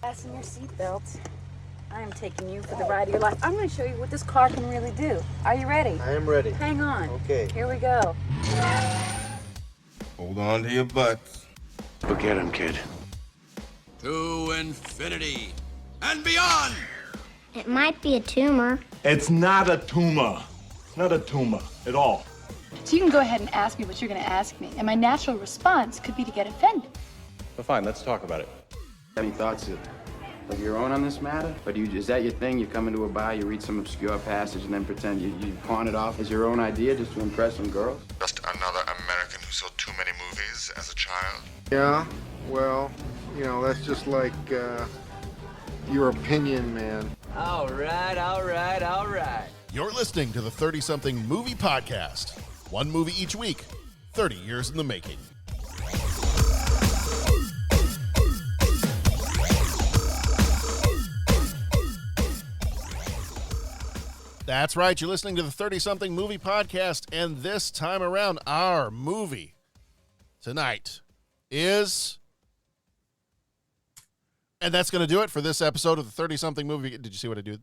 Fasten your seatbelt. I am taking you for the ride of your life. I'm going to show you what this car can really do. Are you ready? I am ready. Hang on. Okay. Here we go. Hold on to your butts. Forget him, kid. To infinity and beyond! It might be a tumor. It's not a tumor. Not a tumor at all. So you can go ahead and ask me what you're going to ask me, and my natural response could be to get offended. Well, fine, let's talk about it. Any thoughts of your own on this matter? Or is that your thing? You come into a bar, you read some obscure passage, and then pretend you pawn it off as your own idea just to impress some girls? Just another American who saw too many movies as a child. Yeah, well, that's just like your opinion, man. All right. You're listening to the 30-something movie podcast. One movie each week, 30 years in the making. That's right, you're listening to the 30-something movie podcast, and this time around, our movie tonight is... And that's going to do it for this episode of the 30-something movie. Did you see what I did?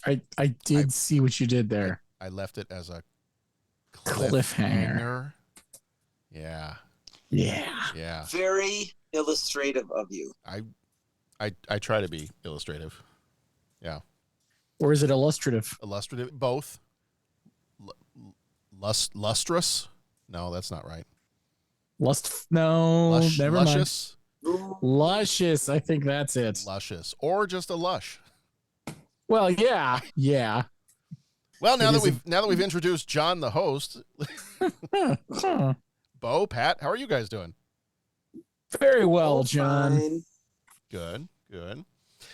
I did see what you did there. I left it as a cliffhanger. Yeah. Very illustrative of you. I try to be illustrative. Yeah. Or is it illustrative? Illustrative, both. Lustrous? No, that's not right. No, never luscious? mind. Luscious, I think that's it. Luscious, or just a lush. Well, yeah. Well, now that we've introduced John, the host, Bo, Pat, how are you guys doing? Very well, John. Fine. Good.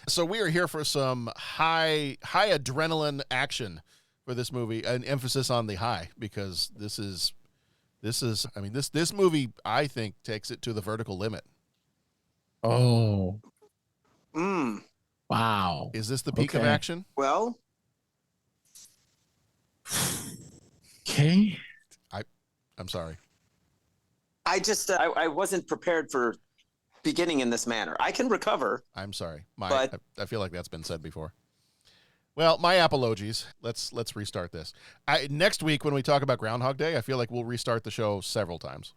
So we are here for some high adrenaline action for this movie, an emphasis on the high, because this movie, I think, takes it to the vertical limit. Oh. Wow. Is this the peak of action? Well. Okay. I'm sorry. I just, I wasn't prepared for beginning in this manner. I can recover. I'm sorry. I feel like that's been said before. Well, my apologies. Let's restart this. Next week when we talk about Groundhog Day, I feel like we'll restart the show several times.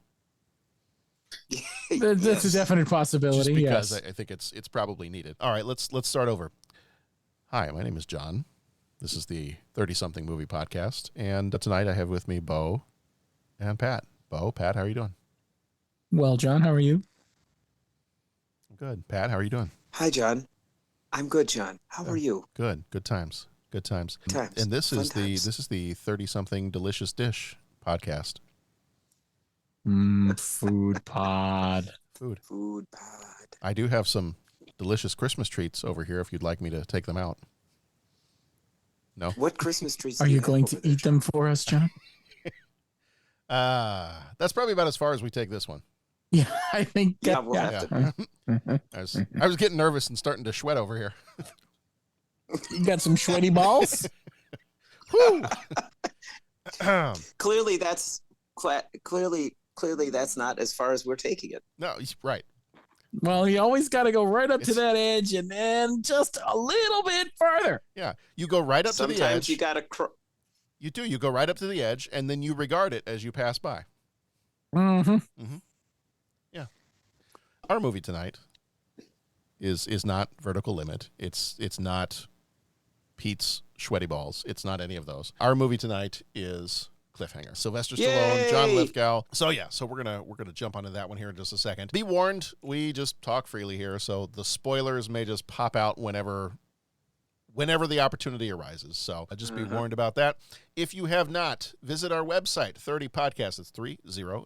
That's a definite possibility. Just because yes. I think it's probably needed. All right, let's start over. Hi, my name is John. This is the 30-something movie podcast, and tonight I have with me Bo and Pat. Bo, Pat, how are you doing? Well, John, how are you? Good. Pat, how are you doing? Hi, John. I'm good, John. How are you? Good. Good times. And this is the 30-something delicious dish podcast. Food pod. Food pod. I do have some delicious Christmas treats over here if you'd like me to take them out. No? What Christmas treats are you going to eat them for us, John? That's probably about as far as we take this one. Yeah, I think. Yeah, we'll have to. I was getting nervous and starting to sweat over here. You got some sweaty balls? Whew. Clearly that's not as far as we're taking it. No, right. Well, you always got to go right up to that edge and then just a little bit farther. Yeah, you go right up to the edge. Sometimes you got to... You do. You go right up to the edge, and then you regard it as you pass by. Yeah. Our movie tonight is not Vertical Limit. It's not Pete's Sweaty Balls. It's not any of those. Our movie tonight is Cliffhanger. Sylvester Stallone, John Lithgow. So we're gonna jump onto that one here in just a second. Be warned, we just talk freely here, so the spoilers may just pop out whenever the opportunity arises. So just be warned about that. If you have not, visit our website, 30podcast. It's 30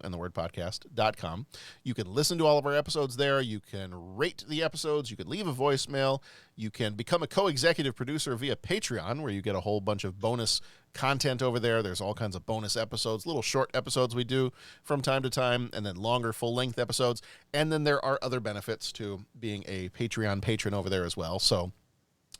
and the word podcast.com. You can listen to all of our episodes there. You can rate the episodes. You can leave a voicemail. You can become a co-executive producer via Patreon, where you get a whole bunch of bonus content over there. There's all kinds of bonus episodes, little short episodes we do from time to time, and then longer full-length episodes. And then there are other benefits to being a Patreon patron over there as well. So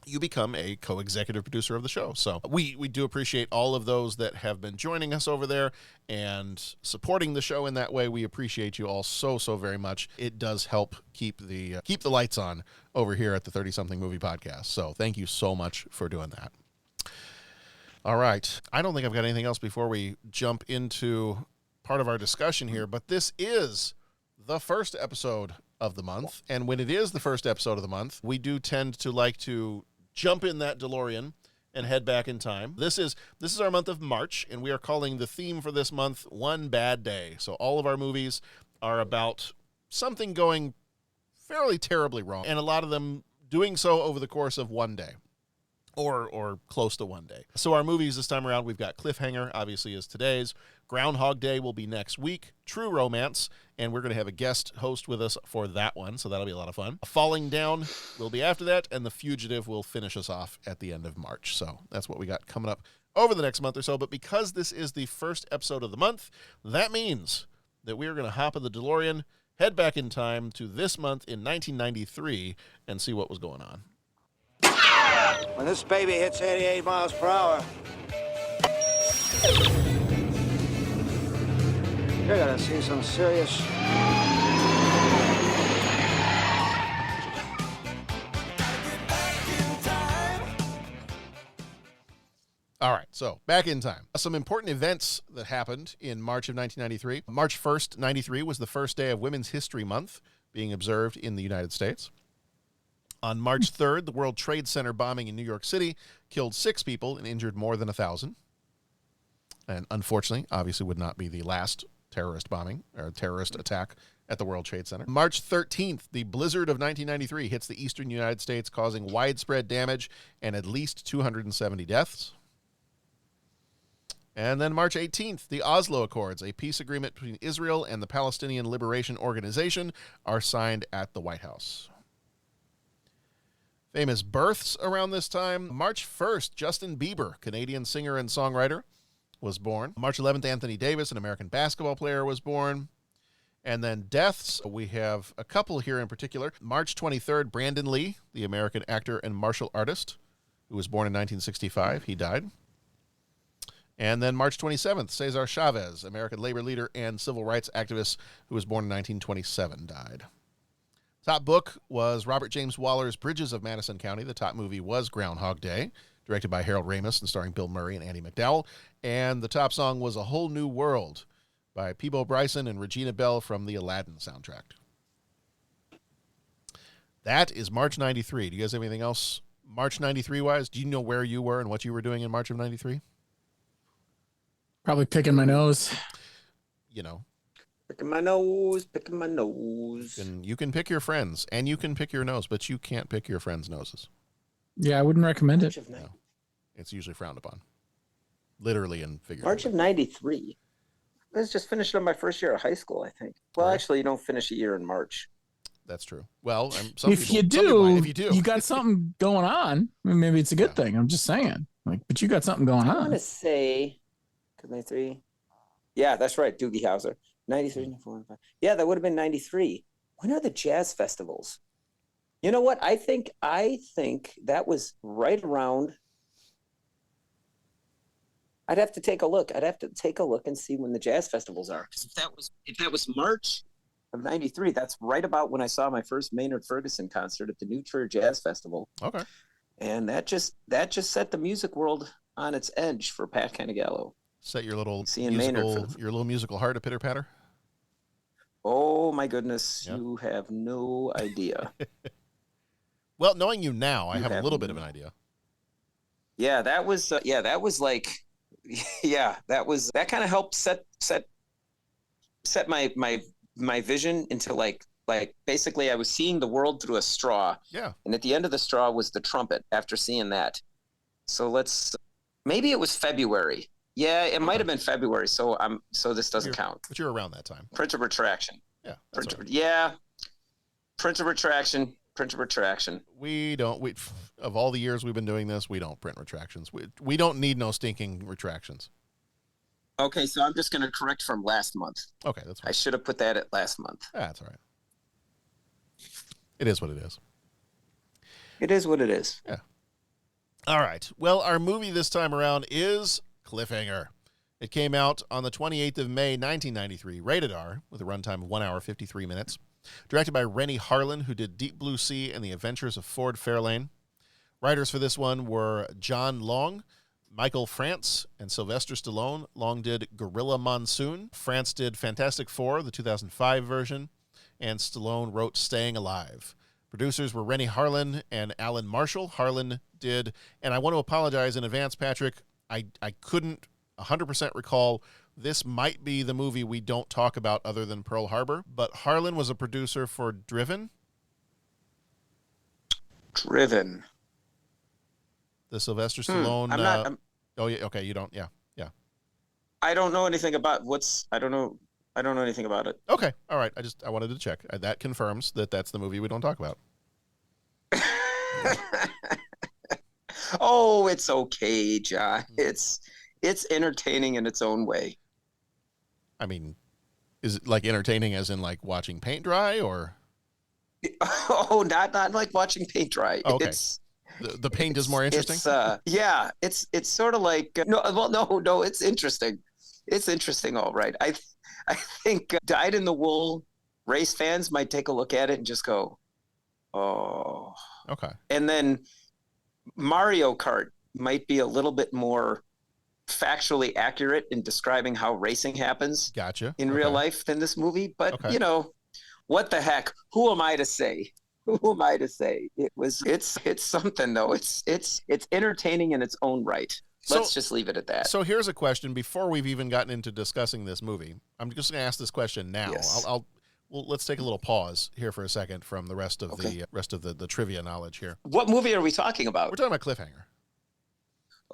you become a co-executive producer of the show. So we do appreciate all of those that have been joining us over there and supporting the show in that way. We appreciate you all so very much. It does help keep the lights on over here at the 30-something Movie Podcast. So thank you so much for doing that. All right. I don't think I've got anything else before we jump into part of our discussion here, but this is the first episode of the month. And when it is the first episode of the month, we do tend to like to jump in that DeLorean and head back in time. This is our month of March, and we are calling the theme for this month One Bad Day. So all of our movies are about something going fairly terribly wrong, and a lot of them doing so over the course of one day. Or close to one day. So our movies this time around, we've got Cliffhanger, obviously, is today's. Groundhog Day will be next week. True Romance, and we're going to have a guest host with us for that one, so that'll be a lot of fun. Falling Down will be after that, and The Fugitive will finish us off at the end of March. So that's what we got coming up over the next month or so. But because this is the first episode of the month, that means that we are going to hop in the DeLorean, head back in time to this month in 1993, and see what was going on. When this baby hits 88 miles per hour, you're gonna see some serious. All right, so back in time. Some important events that happened in March of 1993. March 1st, 93 was the first day of Women's History Month being observed in the United States. On March 3rd, the World Trade Center bombing in New York City killed 6 people and injured more than 1,000. And unfortunately, obviously would not be the last terrorist bombing or terrorist attack at the World Trade Center. March 13th, the blizzard of 1993 hits the eastern United States, causing widespread damage and at least 270 deaths. And then March 18th, the Oslo Accords, a peace agreement between Israel and the Palestinian Liberation Organization, are signed at the White House. Famous births around this time. March 1st, Justin Bieber, Canadian singer and songwriter, was born. March 11th, Anthony Davis, an American basketball player, was born. And then deaths, we have a couple here in particular. March 23rd, Brandon Lee, the American actor and martial artist, who was born in 1965. He died. And then March 27th, Cesar Chavez, American labor leader and civil rights activist, who was born in 1927, died. Top book was Robert James Waller's Bridges of Madison County. The top movie was Groundhog Day, directed by Harold Ramis and starring Bill Murray and Andie MacDowell. And the top song was A Whole New World by Peebo Bryson and Regina Bell from the Aladdin soundtrack. That is March 93. Do you guys have anything else March 93-wise? Do you know where you were and what you were doing in March of 93? Probably picking my nose. You know. Picking my nose, picking my nose. And you can pick your friends, and you can pick your nose, but you can't pick your friends' noses. Yeah, I wouldn't recommend it. No. It's usually frowned upon. Literally and figuratively. March of 93. I was just finishing up my first year of high school, I think. Well, actually, you don't finish a year in March. That's true. Well, if you do, you got something going on. I mean, maybe it's a good thing. I'm just saying. But you got something going on. I want to say, 93. Yeah, that's right. Doogie Howser. 93, 94, 95. Yeah, that would have been 93. When are the jazz festivals? You know what? I think that was right around. I'd have to take a look. And see when the jazz festivals are. Because if that was March of 93, that's right about when I saw my first Maynard Ferguson concert at the New Trier Jazz Festival. Okay. And that just set the music world on its edge for Pat Canigallo. Set your little musical heart a pitter patter. Oh my goodness, yep. You have no idea. Well, knowing you now, I have a little bit of an idea. Yeah, that was that kind of helped set my vision into like basically I was seeing the world through a straw. Yeah. And at the end of the straw was the trumpet after seeing that. So maybe it was February. Yeah, it might have been February. So this doesn't count. But you're around that time. Print of retraction. Yeah. Print of retraction. We of all the years we've been doing this, we don't print retractions. We don't need no stinking retractions. Okay, so I'm just going to correct from last month. Okay, that's fine. I should have put that at last month. That's all right. It is what it is. It is what it is. Yeah. All right. Well, our movie this time around is Cliffhanger. It came out on the 28th of May, 1993, rated R, with a runtime of 1 hour, 53 minutes. Directed by Rennie Harlan, who did Deep Blue Sea and The Adventures of Ford Fairlane. Writers for this one were John Long, Michael France, and Sylvester Stallone. Long did Gorilla Monsoon. France did Fantastic Four, the 2005 version. And Stallone wrote Staying Alive. Producers were Rennie Harlan and Alan Marshall. Harlan did, and I want to apologize in advance, Patrick, I couldn't 100% recall. This might be the movie we don't talk about other than Pearl Harbor, but Harlan was a producer for Driven. Driven. The Sylvester Stallone. Oh, yeah. Okay. You don't. Yeah. Yeah. I don't know anything about I don't know anything about it. Okay. All right. I wanted to check. That confirms that that's the movie we don't talk about. Oh, it's okay, John. It's entertaining in its own way. I mean, is it like entertaining as in like watching paint dry, or? Oh, not like watching paint dry. Oh, okay. The paint is more interesting. It's sort of like no. It's interesting. It's interesting, all right. I think dyed-in-the-wool race fans might take a look at it and just go, oh. Okay. And then Mario Kart might be a little bit more factually accurate in describing how racing happens. Gotcha. In real life than this movie, but what the heck? Who am I to say? Who am I to say? It's something though. It's entertaining in its own right. Let's just leave it at that. So here's a question before we've even gotten into discussing this movie. I'm just going to ask this question now. Yes. Well, let's take a little pause here for a second from the rest of the trivia knowledge here. What movie are we talking about? We're talking about Cliffhanger.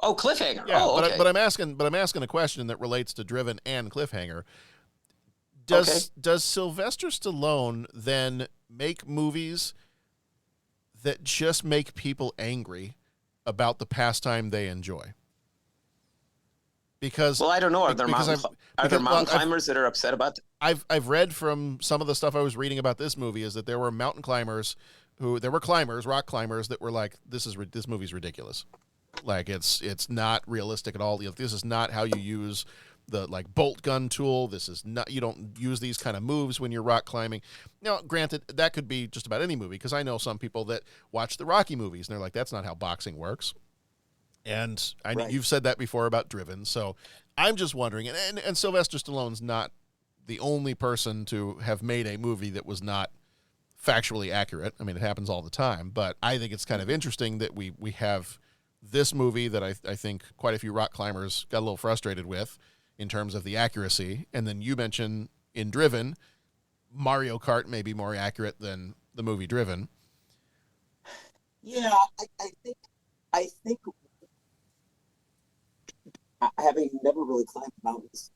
Oh, Cliffhanger. Yeah, okay. but I'm asking a question that relates to Driven and Cliffhanger. Does Sylvester Stallone then make movies that just make people angry about the pastime they enjoy? Because I don't know. Are there mountain climbers that are upset about that? I've read from some of the stuff I was reading about this movie is that there were mountain climbers rock climbers that were like, this movie's ridiculous. Like it's not realistic at all. This is not how you use the like bolt gun tool. This is not, you don't use these kind of moves when you're rock climbing. Now, granted, that could be just about any movie, because I know some people that watch the Rocky movies and they're like, that's not how boxing works. And I know you've said that before about Driven. So I'm just wondering, and Sylvester Stallone's not the only person to have made a movie that was not factually accurate. I mean, it happens all the time, but I think it's kind of interesting that we have this movie that I think quite a few rock climbers got a little frustrated with in terms of the accuracy. And then you mentioned in Driven, Mario Kart may be more accurate than the movie Driven. Yeah, I think having never really climbed mountains,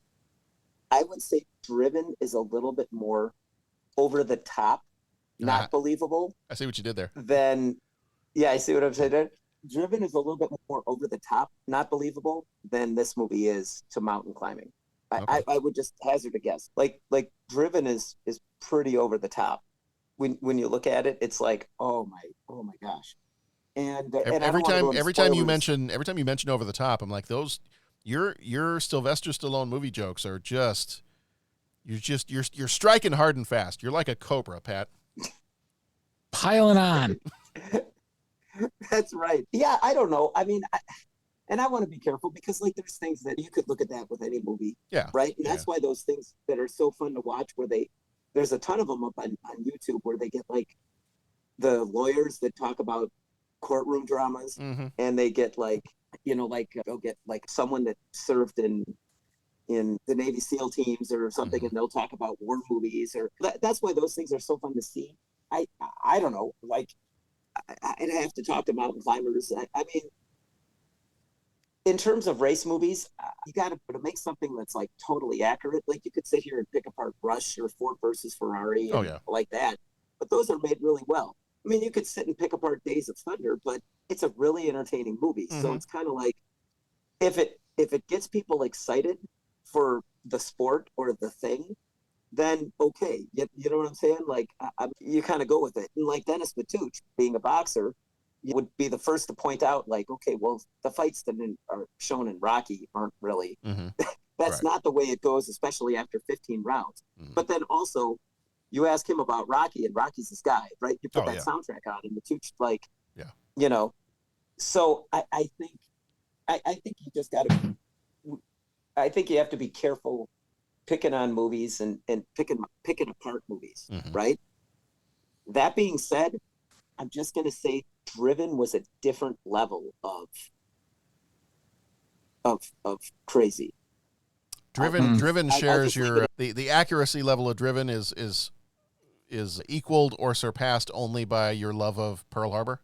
I would say Driven is a little bit more over the top, not believable. I see what you did there. I see what I'm saying there. Driven is a little bit more over the top, not believable than this movie is to mountain climbing. I would just hazard a guess. Like Driven is pretty over the top. When you look at it, it's like, oh my gosh. And every time you mention over the top, I'm like, those your Sylvester Stallone movie jokes are you're striking hard and fast. You're like a cobra, Pat. Piling on. That's right. Yeah, I don't know. I mean, I want to be careful because like there's things that you could look at that with any movie. Yeah. Right. And that's why those things that are so fun to watch, where there's a ton of them up on YouTube where they get like the lawyers that talk about courtroom dramas, and they get like, they'll get like someone that served in the Navy SEAL teams or something, and they'll talk about war movies, or that's why those things are so fun to see. I don't know, like I'd have to talk to mountain climbers. I mean, in terms of race movies, you got to make something that's like totally accurate. Like you could sit here and pick apart Rush or Ford versus Ferrari, like that. But those are made really well. I mean, you could sit and pick apart Days of Thunder, but it's a really entertaining movie. So it's kind of like if it gets people excited for the sport or the thing, then okay, you know what I'm saying? Like you kind of go with it. And like Dennis Matuch, being a boxer, would be the first to point out, like, okay, well, the fights that are shown in Rocky aren't really. Mm-hmm. That's not the way it goes, especially after 15 rounds. Mm-hmm. But then also, you ask him about Rocky, and Rocky's this guy, right? You put that soundtrack on, and the two, like, you know. So I think you just got to. I think you have to be careful picking on movies and picking apart movies, right? That being said, I'm just going to say Driven was a different level of crazy. Driven shares your the accuracy level of Driven is equaled or surpassed only by your love of Pearl Harbor.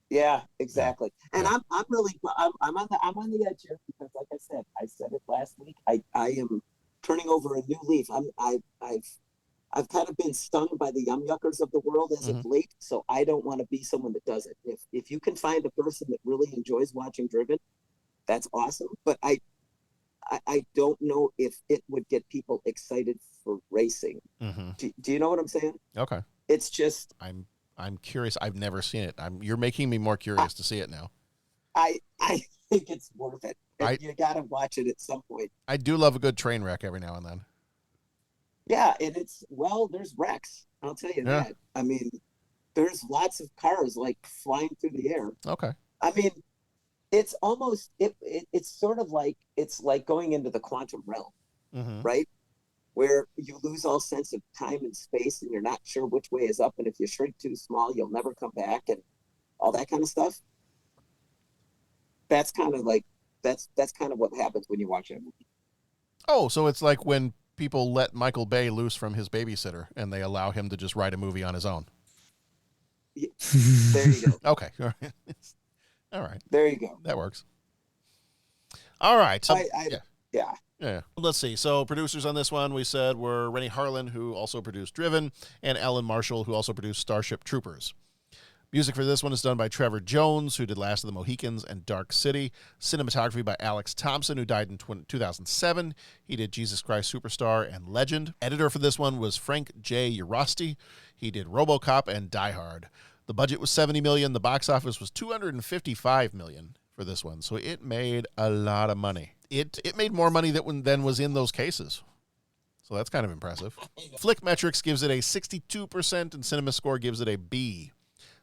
Yeah, exactly. And I'm on the edge here because, like I said it last week. I am turning over a new leaf. I've kind of been stung by the yuckers of the world as of late, so I don't want to be someone that does it. If you can find a person that really enjoys watching Driven, that's awesome. But I don't know if it would get people excited for racing. Do you know what I'm saying? Okay. It's just I'm curious. I've never seen it. You're making me more curious to see it now. I think it's worth it. You got to watch it at some point. I do love a good train wreck every now and then. Yeah, and there's wrecks. I'll tell you that. I mean, there's lots of cars like flying through the air. Okay. I mean, it's almost it's sort of like it's like going into the quantum realm, right? Where you lose all sense of time and space, and you're not sure which way is up, and if you shrink too small, you'll never come back, and all that kind of stuff. That's kind of like that's kind of what happens when you watch a movie. Oh, so it's like when people let Michael Bay loose from his babysitter, and they allow him to just write a movie on his own. Yeah. There you go. Okay. All right. All right. There you go. That works. All right. Yeah. Let's see. So producers on this one, we said, were Rennie Harlan, who also produced Driven, and Alan Marshall, who also produced Starship Troopers. Music for this one is done by Trevor Jones, who did Last of the Mohicans and Dark City. Cinematography by Alex Thompson, who died in 2007. He did Jesus Christ Superstar and Legend. Editor for this one was Frank J. Urosti. He did RoboCop and Die Hard. The budget was $70 million. The box office was $255 million for this one. So it made a lot of money. It made more money than was in those cases. So that's kind of impressive. Flick Metrics gives it a 62%, and CinemaScore gives it a B.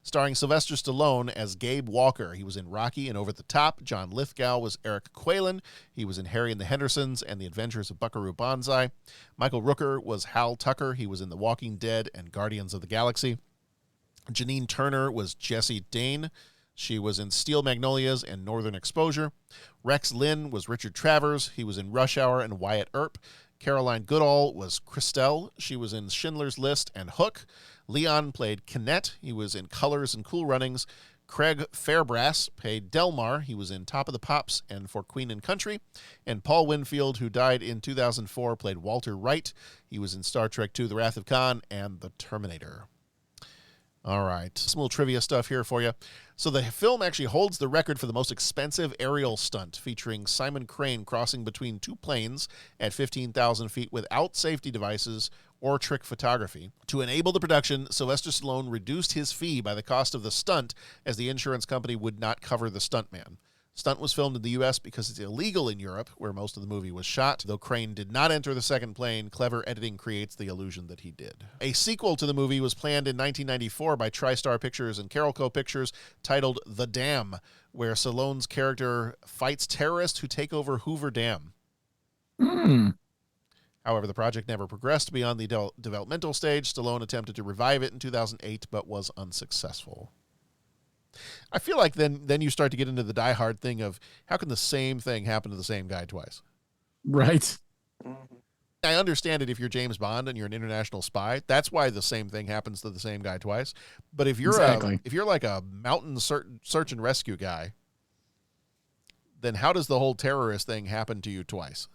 Starring Sylvester Stallone as Gabe Walker. He was in Rocky and Over the Top. John Lithgow was Eric Quaylen. He was in Harry and the Hendersons and The Adventures of Buckaroo Banzai. Michael Rooker was Hal Tucker. He was in The Walking Dead and Guardians of the Galaxy. Janine Turner was Jessie Dane. She was in Steel Magnolias and Northern Exposure. Rex Lynn was Richard Travers. He was in Rush Hour and Wyatt Earp. Caroline Goodall was Christelle. She was in Schindler's List and Hook. Leon played Kinnett. He was in Colors and Cool Runnings. Craig Fairbrass played Delmar. He was in Top of the Pops and For Queen and Country. And Paul Winfield, who died in 2004, played Walter Wright. He was in Star Trek II, The Wrath of Khan, and The Terminator. All right, some little trivia stuff here for you. So the film actually holds the record for the most expensive aerial stunt, featuring Simon Crane crossing between two planes at 15,000 feet without safety devices or trick photography. To enable the production, Sylvester Stallone reduced his fee by the cost of the stunt, as the insurance company would not cover the stuntman. Stunt was filmed in the U.S. because it's illegal in Europe, where most of the movie was shot. Though Crane did not enter the second plane, clever editing creates the illusion that he did. A sequel to the movie was planned in 1994 by TriStar Pictures and Carolco Pictures, titled The Dam, where Stallone's character fights terrorists who take over Hoover Dam. However, the project never progressed beyond the developmental stage. Stallone attempted to revive it in 2008, but was unsuccessful. I feel like then you start to get into the Die Hard thing of how can the same thing happen to the same guy twice? Right. I understand it if you're James Bond and you're an international spy. That's why the same thing happens to the same guy twice. But if you're if you're like a mountain search and rescue guy, then how does the whole terrorist thing happen to you twice?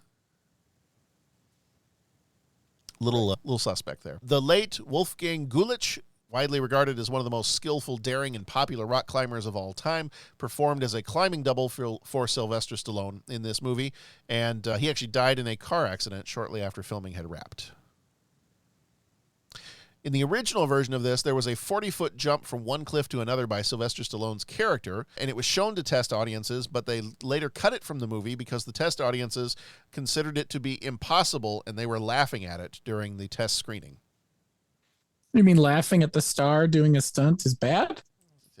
Little suspect there. The late Wolfgang Gulich, widely regarded as one of the most skillful, daring, and popular rock climbers of all time, performed as a climbing double for Sylvester Stallone in this movie, and he actually died in a car accident shortly after filming had wrapped. In the original version of this, there was a 40-foot jump from one cliff to another by Sylvester Stallone's character, and it was shown to test audiences, but they later cut it from the movie because the test audiences considered it to be impossible, and they were laughing at it during the test screening. You mean laughing at the star doing a stunt is bad?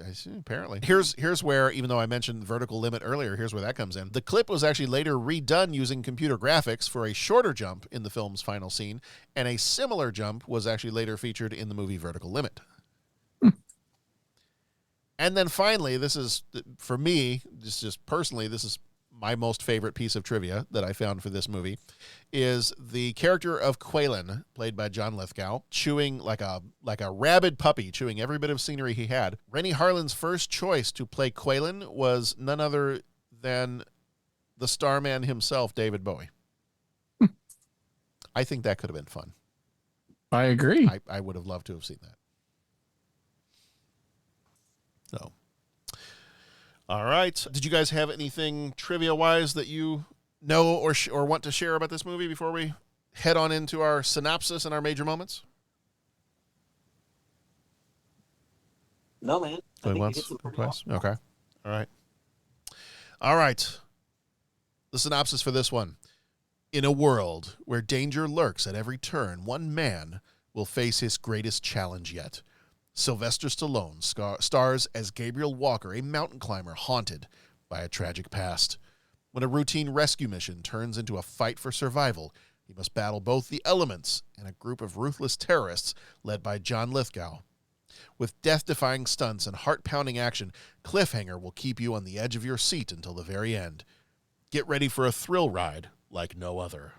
I see, apparently. Here's where, even though I mentioned vertical limit earlier, here's where that comes in. The clip was actually later redone using computer graphics for a shorter jump in the film's final scene, and a similar jump was actually later featured in the movie Vertical Limit. And then finally, this is, for me, just personally, this is my most favorite piece of trivia that I found for this movie, is the character of Quaylen, played by John Lithgow, chewing like a rabid puppy, chewing every bit of scenery he had. Rennie Harlin's first choice to play Quaylen was none other than the starman himself, David Bowie. I think that could have been fun. I agree. I would have loved to have seen that. So, all right. Did you guys have anything trivia-wise that you know or want to share about this movie before we head on into our synopsis and our major moments? No, man. Going once, twice. Okay. All right. The synopsis for this one. In a world where danger lurks at every turn, one man will face his greatest challenge yet. Sylvester Stallone stars as Gabriel Walker, a mountain climber haunted by a tragic past. When a routine rescue mission turns into a fight for survival, he must battle both the elements and a group of ruthless terrorists led by John Lithgow. With death-defying stunts and heart-pounding action, Cliffhanger will keep you on the edge of your seat until the very end. Get ready for a thrill ride like no other.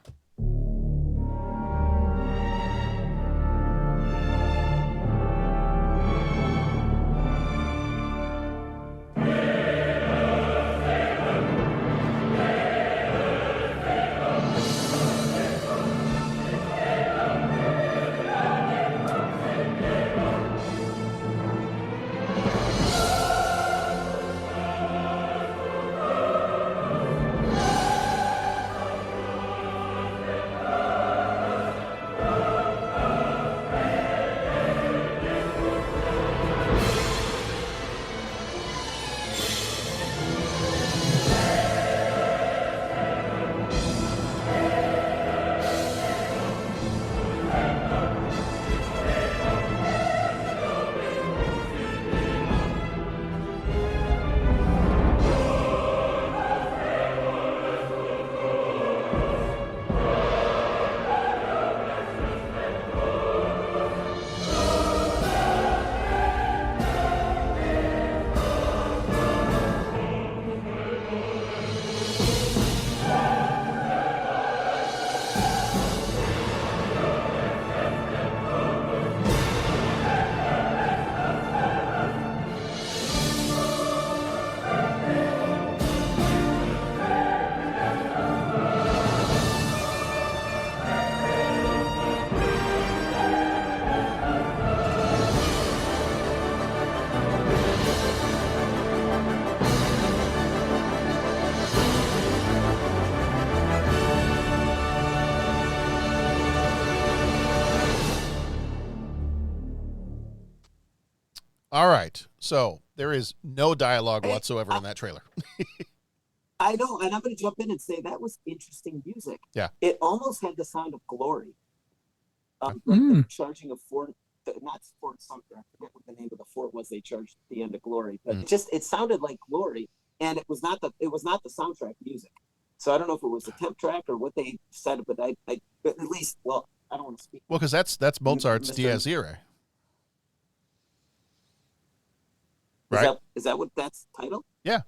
All right. So there is no dialogue whatsoever in that trailer. I know, and I'm going to jump in and say that was interesting music. Yeah. It almost had the sound of Glory. Like the charging of Fort, not Fort Sumter. I forget what the name of the fort was they charged at the end of Glory, but it sounded like Glory, and it was not the soundtrack music. So I don't know if it was the temp track or what they said, but but at least, well, I don't want to speak. Well, because that's Mozart's Dies Irae. Right? Is that what that's titled? Yeah.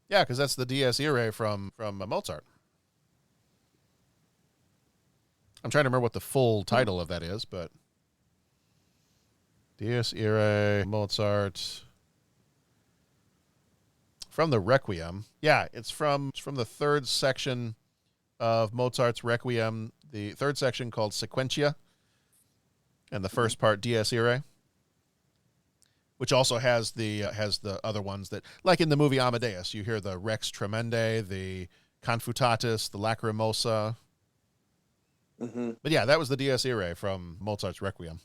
Yeah, because that's the Dies Irae from Mozart. I'm trying to remember what the full title of that is, but Dies Irae, Mozart, from the Requiem. Yeah, it's from the third section of Mozart's Requiem, the third section called Sequentia, and the first part Dies Irae, which also has the other ones that, like in the movie Amadeus, you hear the Rex Tremendi, the Confutatis, the Lacrimosa. Mm-hmm. But yeah, that was the Dies Irae from Mozart's Requiem.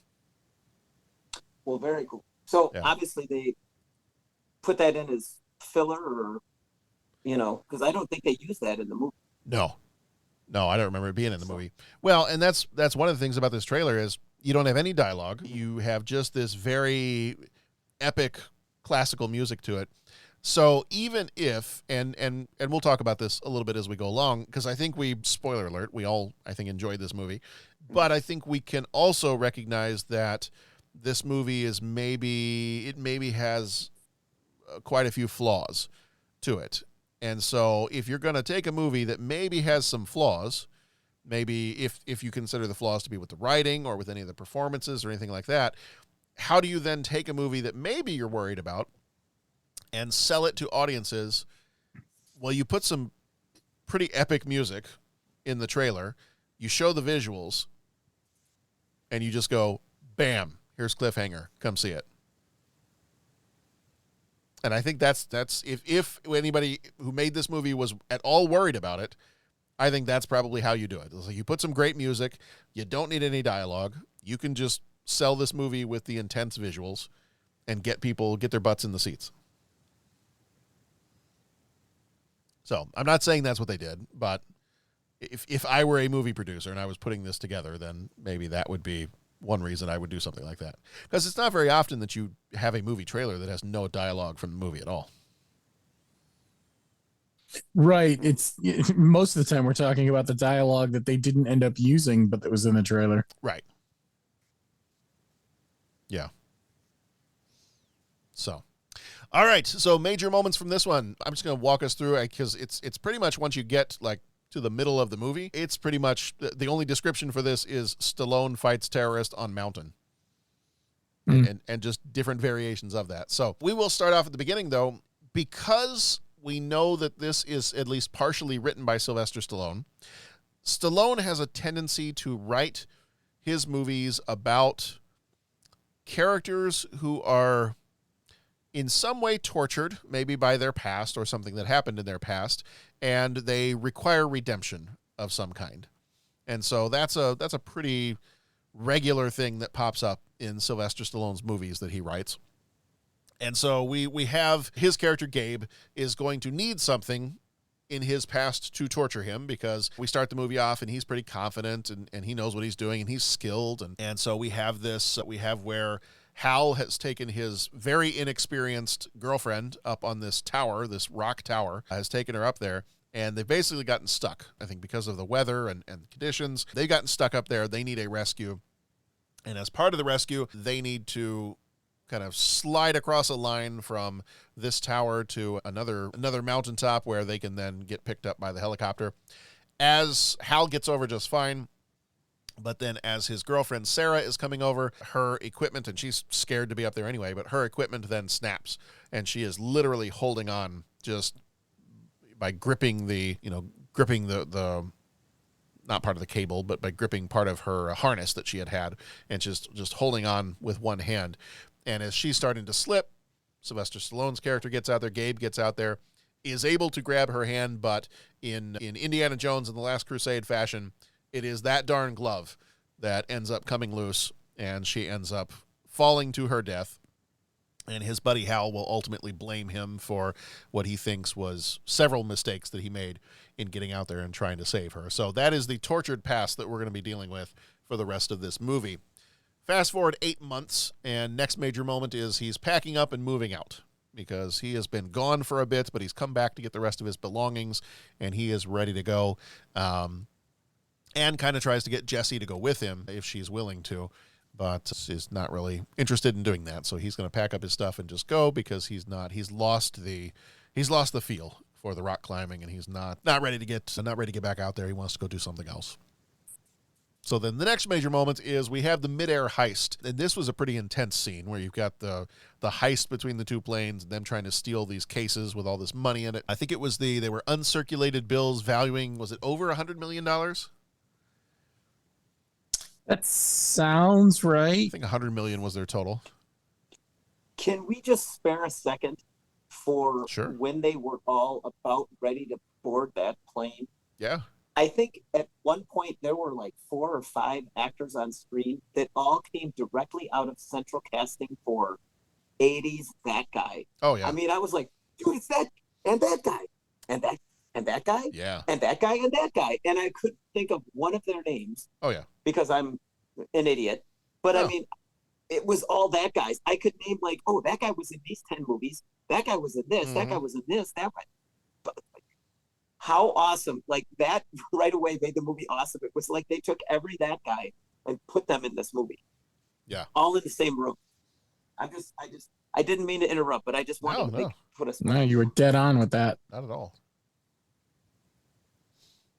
Well, very cool. So Yeah. obviously they put that in as filler, or because I don't think they used that in the movie. No, I don't remember it being in the movie. Well, and that's one of the things about this trailer is you don't have any dialogue. You have just this very epic classical music to it. So even if, and we'll talk about this a little bit as we go along, because I think spoiler alert, we all, I think, enjoyed this movie. But I think we can also recognize that this movie maybe has quite a few flaws to it. And so if you're going to take a movie that maybe has some flaws, maybe if you consider the flaws to be with the writing or with any of the performances or anything like that, how do you then take a movie that maybe you're worried about and sell it to audiences? Well, you put some pretty epic music in the trailer, you show the visuals, and you just go, bam, here's Cliffhanger, come see it. And I think that's if anybody who made this movie was at all worried about it, I think that's probably how you do it. It's like you put some great music, you don't need any dialogue, you can just sell this movie with the intense visuals and get their butts in the seats. So I'm not saying that's what they did, but if I were a movie producer and I was putting this together, then maybe that would be one reason I would do something like that. Because it's not very often that you have a movie trailer that has no dialogue from the movie at all. Right. It's most of the time we're talking about the dialogue that they didn't end up using, but that was in the trailer. Right. Yeah. So, all right. So major moments from this one. I'm just going to walk us through it because it's pretty much once you get like to the middle of the movie, it's pretty much the only description for this is Stallone fights terrorist on mountain. And just different variations of that. So we will start off at the beginning though, because we know that this is at least partially written by Sylvester Stallone. Stallone has a tendency to write his movies about characters who are in some way tortured, maybe by their past or something that happened in their past, and they require redemption of some kind. And so that's a pretty regular thing that pops up in Sylvester Stallone's movies that he writes. And so we have his character, Gabe, is going to need something in his past to torture him, because we start the movie off and he's pretty confident and he knows what he's doing and he's skilled. And so we have where Hal has taken his very inexperienced girlfriend up on this tower, this rock tower, has taken her up there. And they've basically gotten stuck, I think, because of the weather and conditions. They've gotten stuck up there. They need a rescue. And as part of the rescue, they need to kind of slide across a line from this tower to another mountaintop where they can then get picked up by the helicopter. As Hal gets over just fine, but then as his girlfriend Sarah is coming over, her equipment, and she's scared to be up there anyway, but her equipment then snaps, and she is literally holding on just by gripping the not part of the cable, but by gripping part of her harness that she had, and just holding on with one hand. And as she's starting to slip, Sylvester Stallone's character gets out there, Gabe gets out there, is able to grab her hand, but in Indiana Jones and the Last Crusade fashion, it is that darn glove that ends up coming loose, and she ends up falling to her death. And his buddy Hal will ultimately blame him for what he thinks was several mistakes that he made in getting out there and trying to save her. So that is the tortured past that we're going to be dealing with for the rest of this movie. Fast forward 8 months, and next major moment is he's packing up and moving out, because he has been gone for a bit, but he's come back to get the rest of his belongings, and he is ready to go. And kind of tries to get Jessie to go with him if she's willing to, but is not really interested in doing that. So he's going to pack up his stuff and just go, because he's lost the feel for the rock climbing, and he's not ready to get back out there. He wants to go do something else. So then the next major moment is we have the midair heist. And this was a pretty intense scene where you've got the heist between the two planes and them trying to steal these cases with all this money in it. I think it was they were uncirculated bills valuing, was it over $100 million? That sounds right. I think 100 million was their total. Can we just spare a second for Sure. when they were all about ready to board that plane? Yeah. I think at one point there were like 4 or 5 actors on screen that all came directly out of central casting for 80s that guy. Oh yeah. I mean, I was like, dude, it's that and that guy and that and that guy. Yeah. And that guy and that guy. And I couldn't think of one of their names. Oh yeah. Because I'm an idiot. But I mean, it was all that guys. I could name like, oh, that guy was in these 10 movies. That guy was in this. That guy was in this. That guy. But how awesome. Like that right away made the movie awesome. It was like they took every that guy and put them in this movie. Yeah. All in the same room. I didn't mean to interrupt, but I just wanted to put us. No, you were dead on with that. Not at all.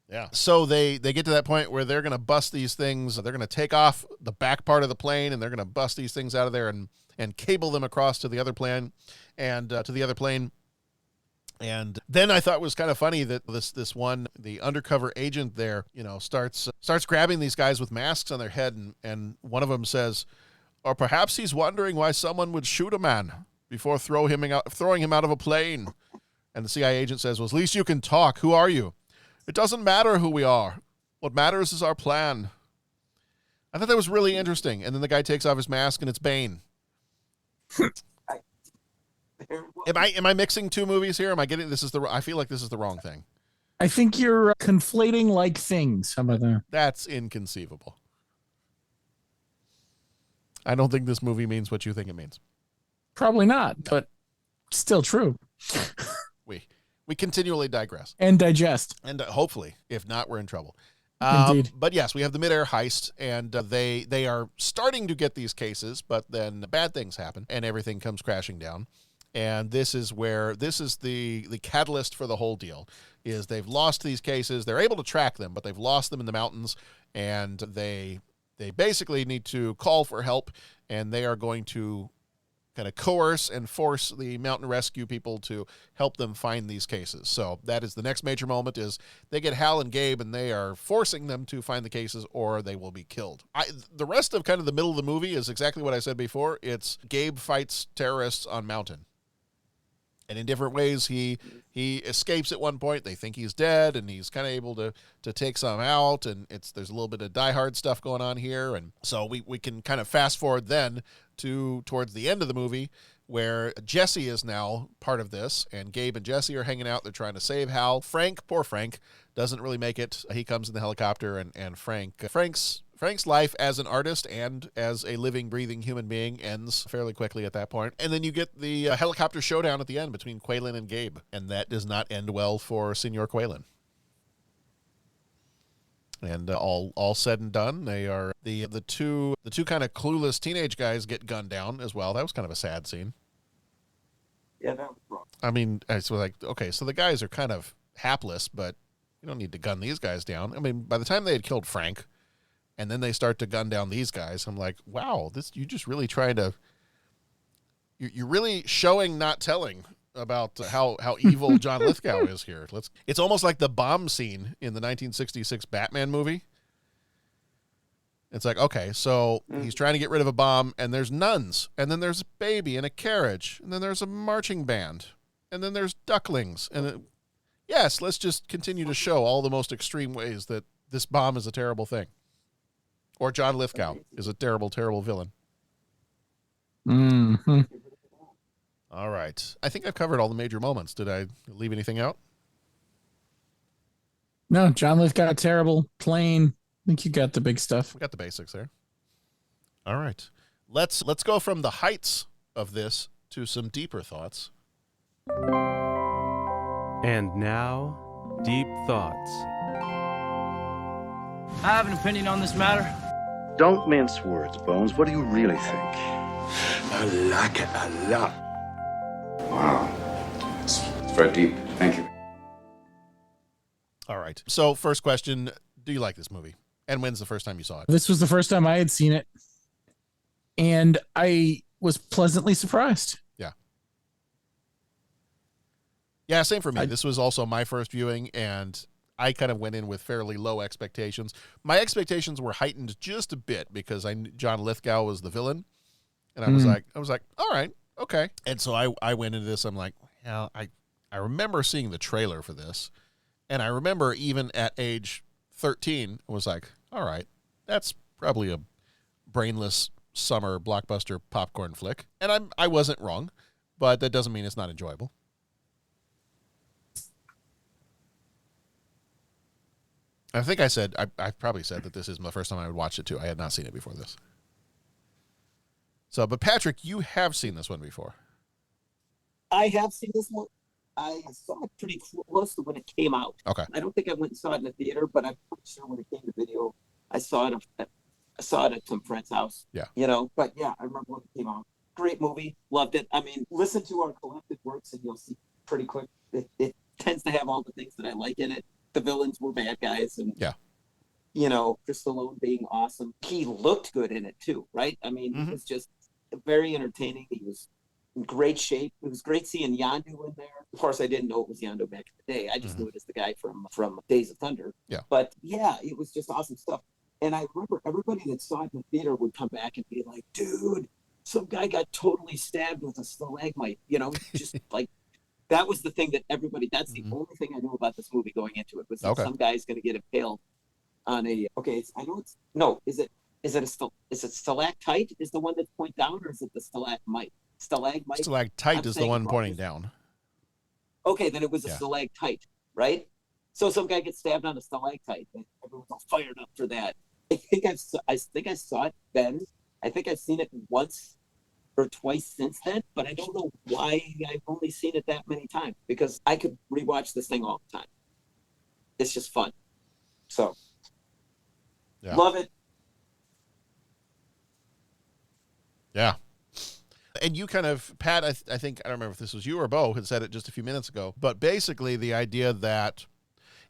Yeah. So they get to that point where they're going to bust these things. They're going to take off the back part of the plane, and they're going to bust these things out of there and cable them across to the other plane and to the other plane. And then I thought it was kind of funny that this one, the undercover agent there, starts grabbing these guys with masks on their head, and one of them says, or perhaps he's wondering why someone would shoot a man before throwing him out of a plane. And the CIA agent says, well, at least you can talk. Who are you? It doesn't matter who we are. What matters is our plan. I thought that was really interesting. And then the guy takes off his mask, and it's Bane. Am I mixing two movies here? Am I getting I feel like this is the wrong thing. I think you're conflating like things. How about that? That's inconceivable. I don't think this movie means what you think it means. Probably not, but still true. We continually digress. And digest. And hopefully, if not, we're in trouble. Indeed. But yes, we have the midair heist, and they are starting to get these cases, but then bad things happen, and everything comes crashing down. And this is the catalyst for the whole deal, is they've lost these cases. They're able to track them, but they've lost them in the mountains, and they basically need to call for help, and they are going to kind of coerce and force the mountain rescue people to help them find these cases. So that is the next major moment, is they get Hal and Gabe, and they are forcing them to find the cases or they will be killed. The rest of kind of the middle of the movie is exactly what I said before. It's Gabe fights terrorists on mountain. And in different ways, he escapes at one point. They think he's dead, and he's kind of able to take some out, and there's a little bit of Die Hard stuff going on here. And so we can kind of fast forward then towards the end of the movie, where Jesse is now part of this, and Gabe and Jesse are hanging out. They're trying to save Hal. Poor Frank, doesn't really make it. He comes in the helicopter, and Frank's life as an artist and as a living, breathing human being ends fairly quickly at that point. And then you get the helicopter showdown at the end between Quaylen and Gabe, and that does not end well for Senor Quaylen. And all said and done, they are the two kind of clueless teenage guys get gunned down as well. That was kind of a sad scene. Yeah, that was wrong. I mean, I was like, okay, so the guys are kind of hapless, but you don't need to gun these guys down. I mean, by the time they had killed Frank, and then they start to gun down these guys, I'm like, wow, you just really trying to, you're really showing, not telling, about how evil John Lithgow is here. It's almost like the bomb scene in the 1966 Batman movie. It's like, okay, so he's trying to get rid of a bomb, and there's nuns, and then there's a baby in a carriage, and then there's a marching band, and then there's ducklings. And yes, let's just continue to show all the most extreme ways that this bomb is a terrible thing. Or John Lithgow is a terrible, terrible villain. Mm-hmm. All right. I think I've covered all the major moments. Did I leave anything out? No, John Lithgow, terrible, plain. I think you got the big stuff. We got the basics there. All right. Let's go from the heights of this to some deeper thoughts. And now, Deep Thoughts. I have an opinion on this matter. Don't mince words, Bones. What do you really think? I like it a lot. Wow. It's very deep. Thank you. All right. So first question, do you like this movie? And when's the first time you saw it? This was the first time I had seen it, and I was pleasantly surprised. Yeah. Yeah, same for me. This was also my first viewing, and I kind of went in with fairly low expectations. My expectations were heightened just a bit because John Lithgow was the villain, and I was like, all right, okay. And so I went into this. I'm like, well, I remember seeing the trailer for this, and I remember even at age 13 was like, all right, that's probably a brainless summer blockbuster popcorn flick. And I wasn't wrong, but that doesn't mean it's not enjoyable. I think I probably said that this is the first time I would watch it too. I had not seen it before this. So, but Patrick, you have seen this one before. I have seen this one. I saw it pretty close to when it came out. Okay. I don't think I went and saw it in the theater, but I'm pretty sure when it came to video, I saw it at some friend's house. Yeah. You know, but yeah, I remember when it came out. Great movie. Loved it. I mean, listen to our collective works and you'll see pretty quick. It tends to have all the things that I like in it. The villains were bad guys. And, you know, Chris Stallone being awesome. He looked good in it too, right? I mean, It was just very entertaining. He was in great shape. It was great seeing Yondu in there. Of course, I didn't know it was Yondu back in the day. I just knew it as the guy from Days of Thunder. Yeah. But yeah, it was just awesome stuff. And I remember everybody that saw it in the theater would come back and be like, dude, some guy got totally stabbed with a stalagmite, you know, just like, that was the thing that everybody, that's the only thing I knew about this movie going into it was that some guy's going to get impaled on a, is it stalactite is the one that's point down or is it the stalagmite? Stalactite is the one pointing down. Okay, then it was a stalactite, right? So some guy gets stabbed on a stalactite and everyone's all fired up for that. I think I saw it then. I think I've seen it once or twice since then, but I don't know why I've only seen it that many times because I could rewatch this thing all the time. It's just fun. So, love it. Yeah. And you kind of, Pat, I think, I don't remember if this was you or Bo had said it just a few minutes ago, but basically the idea that,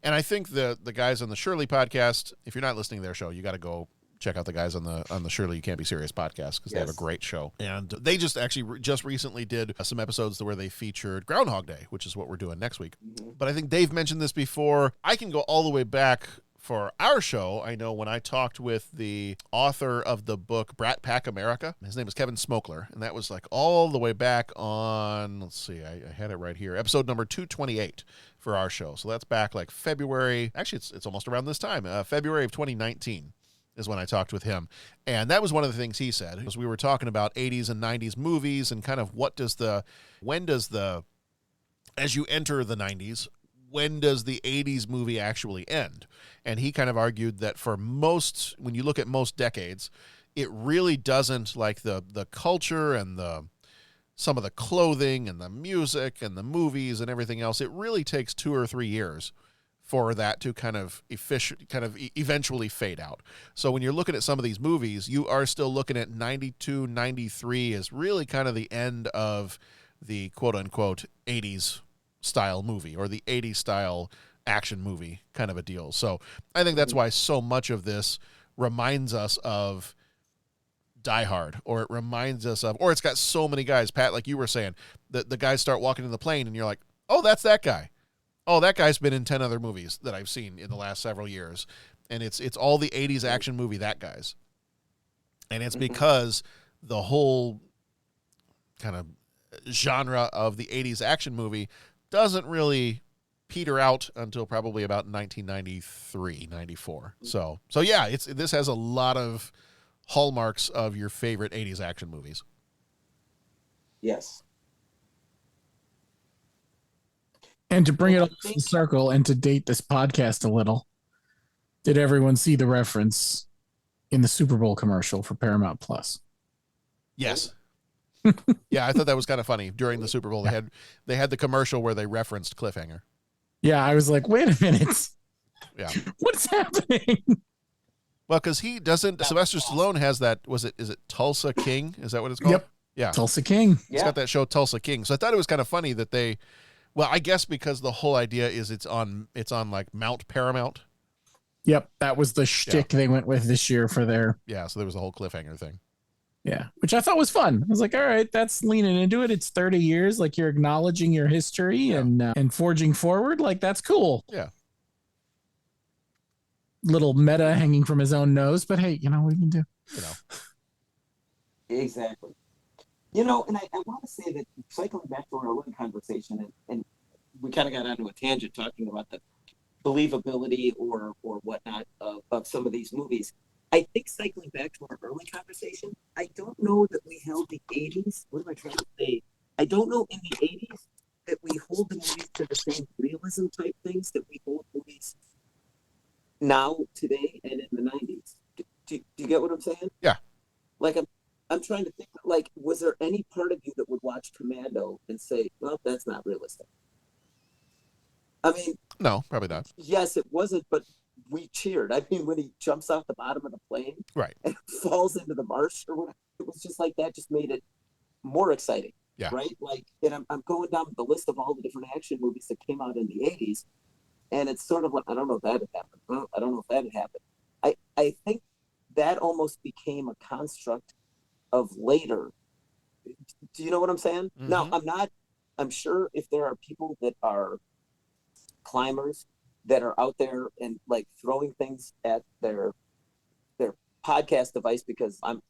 and I think the guys on the Shirley podcast, if you're not listening to their show, you got to go check out the guys on the Shirley You Can't Be Serious podcast because they have a great show. And they just recently did some episodes where they featured Groundhog Day, which is what we're doing next week. But I think Dave mentioned this before. I can go all the way back for our show. I know when I talked with the author of the book Brat Pack America, his name is Kevin Smokler, and that was like all the way back on, let's see, I had it right here, episode number 228 for our show. So that's back like February, actually it's almost around this time, February of 2019. Is when I talked with him. And that was one of the things he said, was we were talking about 80s and 90s movies and kind of as you enter the 90s, when does the 80s movie actually end? And he kind of argued that for most, when you look at most decades, it really doesn't, like the culture and some of the clothing and the music and the movies and everything else, it really takes 2 or 3 years for that to kind of eventually fade out. So when you're looking at some of these movies, you are still looking at 92, 93 as really kind of the end of the quote-unquote 80s style movie or the 80s style action movie kind of a deal. So I think that's why so much of this reminds us of Die Hard, or it reminds us of, or it's got so many guys, Pat, like you were saying, that the guys start walking in the plane and you're like, oh, that's that guy. Oh, that guy's been in 10 other movies that I've seen in the last several years. And it's all the 80s action movie that guys. And it's because the whole kind of genre of the 80s action movie doesn't really peter out until probably about 1993, 94. So yeah, this has a lot of hallmarks of your favorite 80s action movies. Yes. And to bring it all full circle and to date this podcast a little, did everyone see the reference in the Super Bowl commercial for Paramount Plus? Yes. Yeah, I thought that was kind of funny. During the Super Bowl, they had the commercial where they referenced Cliffhanger. Yeah, I was like, wait a minute. Yeah. What's happening? Well, because he doesn't, Sylvester Stallone has that, is it Tulsa King? Is that what it's called? Yep. Yeah. Tulsa King. He's got that show Tulsa King. So I thought it was kind of funny that they, well, I guess because the whole idea is it's on like Mount Paramount. Yep, that was the shtick they went with this year for their. Yeah, so there was the whole Cliffhanger thing. Yeah, which I thought was fun. I was like, all right, that's leaning into it. It's 30 years, like you're acknowledging your history and forging forward. Like, that's cool. Yeah. Little meta hanging from his own nose, but hey, you know what you can do? You know. Exactly. You know, and I want to say that cycling back to our little conversation, and we kind of got onto a tangent talking about the believability or whatnot of some of these movies. I think cycling back to our early conversation, I don't know that we held the 80s. What am I trying to say? I don't know in the 80s that we hold the movies to the same realism type things that we hold movies now, today, and in the 90s. Do you get what I'm saying? Yeah. Like, I'm trying to think, like, was there any part of you that would watch Commando and say, well, that's not realistic? I mean, no, probably not. Yes, it wasn't, but we cheered. I mean, when he jumps off the bottom of the plane right, and falls into the marsh or whatever, it was just like that just made it more exciting. Yeah. Right? Like, and I'm going down the list of all the different action movies that came out in the 80s, and it's sort of like, I don't know if that had happened. I don't know if that had happened. I think that almost became a construct of later. Do you know what I'm saying? Mm-hmm. Now, I'm sure if there are people that are climbers that are out there and like throwing things at their podcast device, because I'm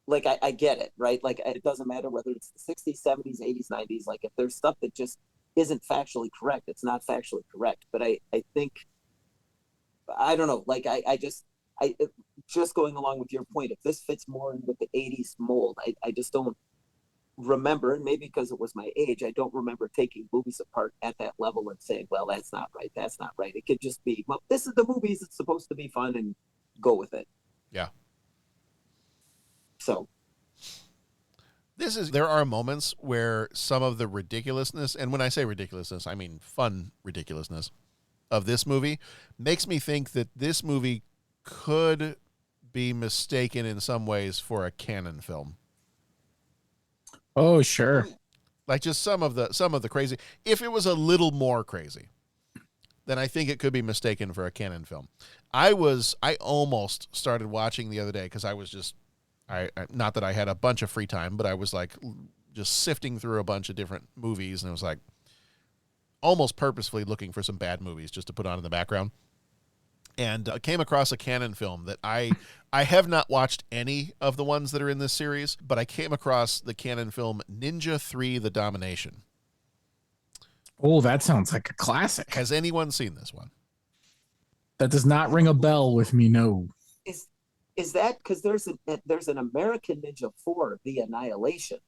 like, I get it, right? Like, it doesn't matter whether it's the 60s, 70s, 80s, 90s. Like, if there's stuff that just isn't factually correct, it's not factually correct. But I think, I don't know, like, I just going along with your point, if this fits more in with the 80s mold, I just don't remember, and maybe because it was my age, I don't remember taking movies apart at that level and saying, well, that's not right, that's not right. It could just be, well, this is the movies, it's supposed to be fun, and go with it. Yeah. So there are moments where some of the ridiculousness, and when I say ridiculousness, I mean fun ridiculousness of this movie, makes me think that this movie could be mistaken in some ways for a canon film. Oh, sure. Like just some of the crazy. If it was a little more crazy, then I think it could be mistaken for a canon film. I almost started watching the other day because I was just, not that I had a bunch of free time, but I was like just sifting through a bunch of different movies, and it was like almost purposefully looking for some bad movies just to put on in the background. And came across a canon film that I have not watched any of the ones that are in this series, but I came across the canon film Ninja 3: The Domination. Oh, that sounds like a classic. Has anyone seen this one? That does not ring a bell with me, no. Is that because there's an American Ninja 4, The Annihilation?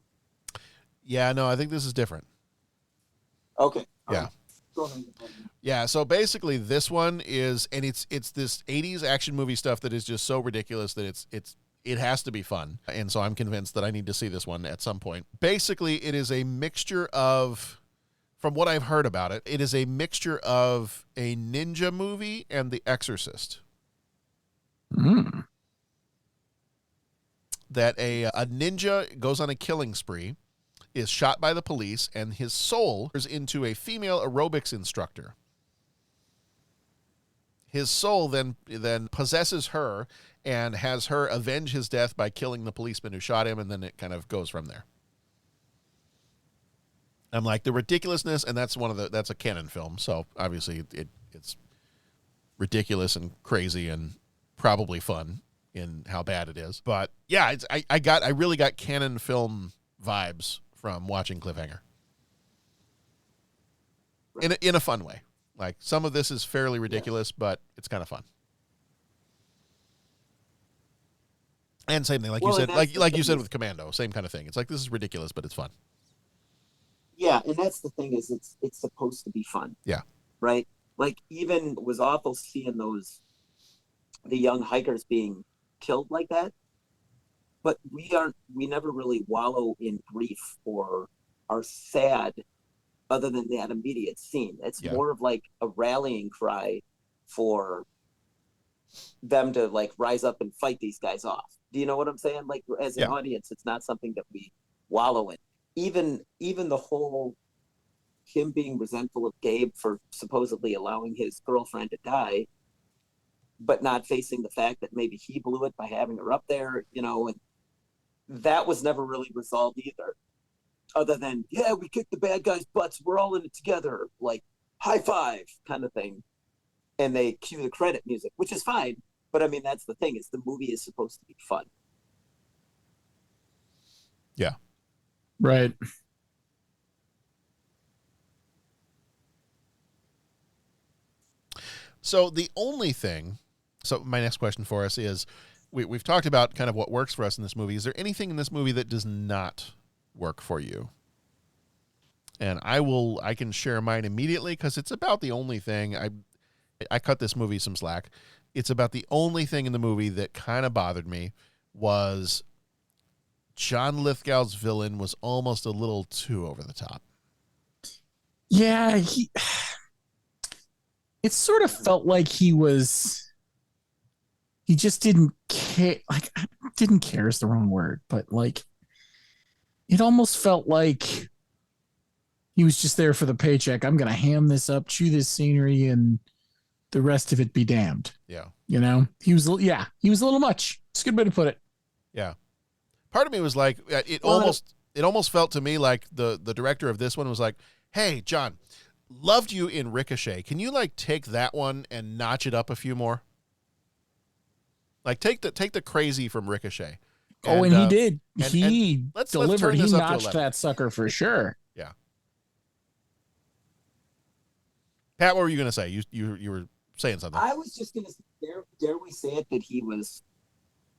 Yeah, no, I think this is different. Okay. Yeah. Go ahead. Yeah, so basically this one is, and it's this 80s action movie stuff that is just so ridiculous that it has to be fun. And so I'm convinced that I need to see this one at some point. Basically, it is a mixture of, from what I've heard about it, it is a mixture of a ninja movie and The Exorcist. Mm. That a ninja goes on a killing spree, is shot by the police, and his soul turns into a female aerobics instructor. His soul then possesses her and has her avenge his death by killing the policeman who shot him, and then it kind of goes from there. I'm like, the ridiculousness, and that's a canon film, so obviously it's ridiculous and crazy and probably fun in how bad it is. But yeah, I really got canon film vibes from watching Cliffhanger. In a fun way. Like, some of this is fairly ridiculous, but it's kind of fun. And same thing, like you said, like you said with Commando, same kind of thing. It's like, this is ridiculous, but it's fun. Yeah, and that's the thing, is it's supposed to be fun. Yeah. Right? Like, even it was awful seeing the young hikers being killed like that. But we never really wallow in grief or are sad other than that immediate scene. It's more of like a rallying cry for them to like rise up and fight these guys off. Do you know what I'm saying? Like, as an audience, it's not something that we wallow in. Even the whole him being resentful of Gabe for supposedly allowing his girlfriend to die, but not facing the fact that maybe he blew it by having her up there, you know, and that was never really resolved either. Other than, yeah, we kicked the bad guys' butts, we're all in it together, like high five kind of thing. And they cue the credit music, which is fine. But I mean, that's the thing, is the movie is supposed to be fun. Yeah. Right. So the only thing, so my next question for us is, we've talked about kind of what works for us in this movie. Is there anything in this movie that does not work for you? And I can share mine immediately because it's about the only thing. I cut this movie some slack. It's about the only thing in the movie that kind of bothered me was John Lithgow's villain was almost a little too over the top. Yeah, it sort of felt like he just didn't care. Like, didn't care is the wrong word, but like, it almost felt like he was just there for the paycheck. I'm going to ham this up, chew this scenery, and the rest of it be damned. Yeah. You know, he was a little much. It's a good way to put it. Yeah. Part of me was like, it almost felt to me like the director of this one was like, hey, John, loved you in Ricochet. Can you like take that one and notch it up a few more? Like take the crazy from Ricochet. And he did. He delivered. He notched that sucker for sure. Yeah. Pat, what were you going to say? You were saying something. I was just going to say, dare we say it, that he was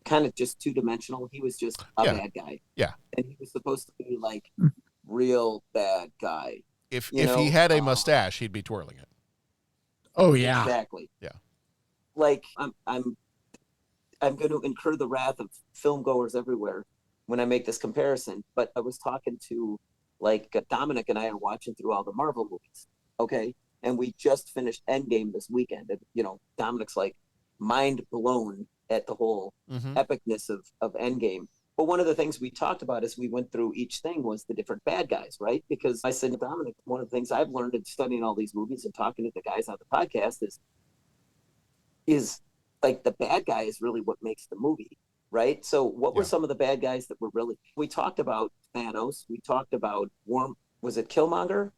kind of just two-dimensional. He was just a bad guy. Yeah. And he was supposed to be like real bad guy. If he had a mustache, he'd be twirling it. Oh yeah. Exactly. Yeah. Like I'm going to incur the wrath of film goers everywhere when I make this comparison, but I was talking to like Dominic and I are watching through all the Marvel movies. Okay. And we just finished Endgame this weekend. And, you know, Dominic's like mind blown at the whole epicness of Endgame. But one of the things we talked about as we went through each thing was the different bad guys, right? Because I said to Dominic, one of the things I've learned in studying all these movies and talking to the guys on the podcast is like the bad guy is really what makes the movie, right? So what were some of the bad guys that were really, we talked about Thanos, we talked about was it Killmonger?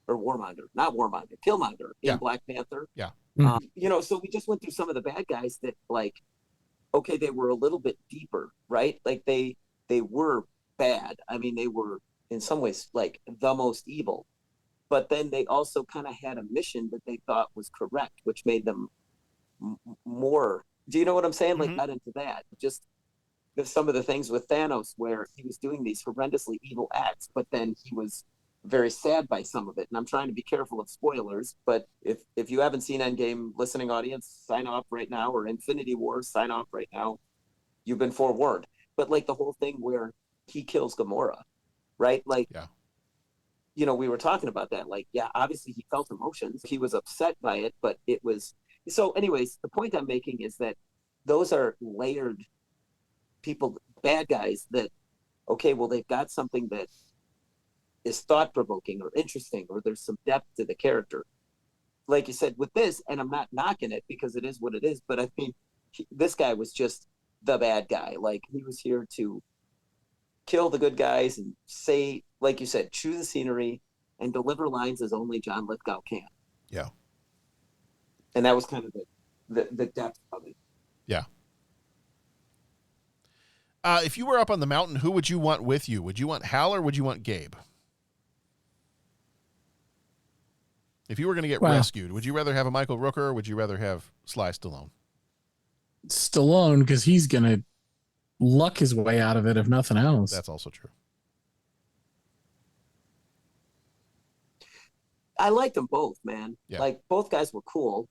Or Warmonger, not Warmonger, Killmonger in Black Panther. Yeah. You know, so we just went through some of the bad guys that like, okay, they were a little bit deeper, right? Like they were bad. I mean, they were in some ways like the most evil, but then they also kind of had a mission that they thought was correct, which made them more. Do you know what I'm saying? Like not into that. Just some of the things with Thanos where he was doing these horrendously evil acts, but then he was very sad by some of it. And I'm trying to be careful of spoilers, but if you haven't seen Endgame, listening audience, sign off right now, or Infinity War, sign off right now. You've been forewarned. But like the whole thing where he kills Gamora, right? Like, you know, we were talking about that. Like, yeah, obviously he felt emotions. He was upset by it, but it was... So anyways, the point I'm making is that those are layered people, bad guys that, okay, well, they've got something that is thought-provoking or interesting, or there's some depth to the character. Like you said, with this, and I'm not knocking it because it is what it is, but I think this guy was just the bad guy. Like, he was here to kill the good guys and say, like you said, chew the scenery and deliver lines as only John Lithgow can. Yeah. And that was kind of the depth of it. Yeah. If you were up on the mountain, who would you want with you? Would you want Hal or would you want Gabe? If you were going to get rescued, would you rather have a Michael Rooker or would you rather have Sly Stallone? Stallone, because he's going to luck his way out of it, if nothing else. That's also true. I liked them both, man. Yeah. Like, both guys were cool.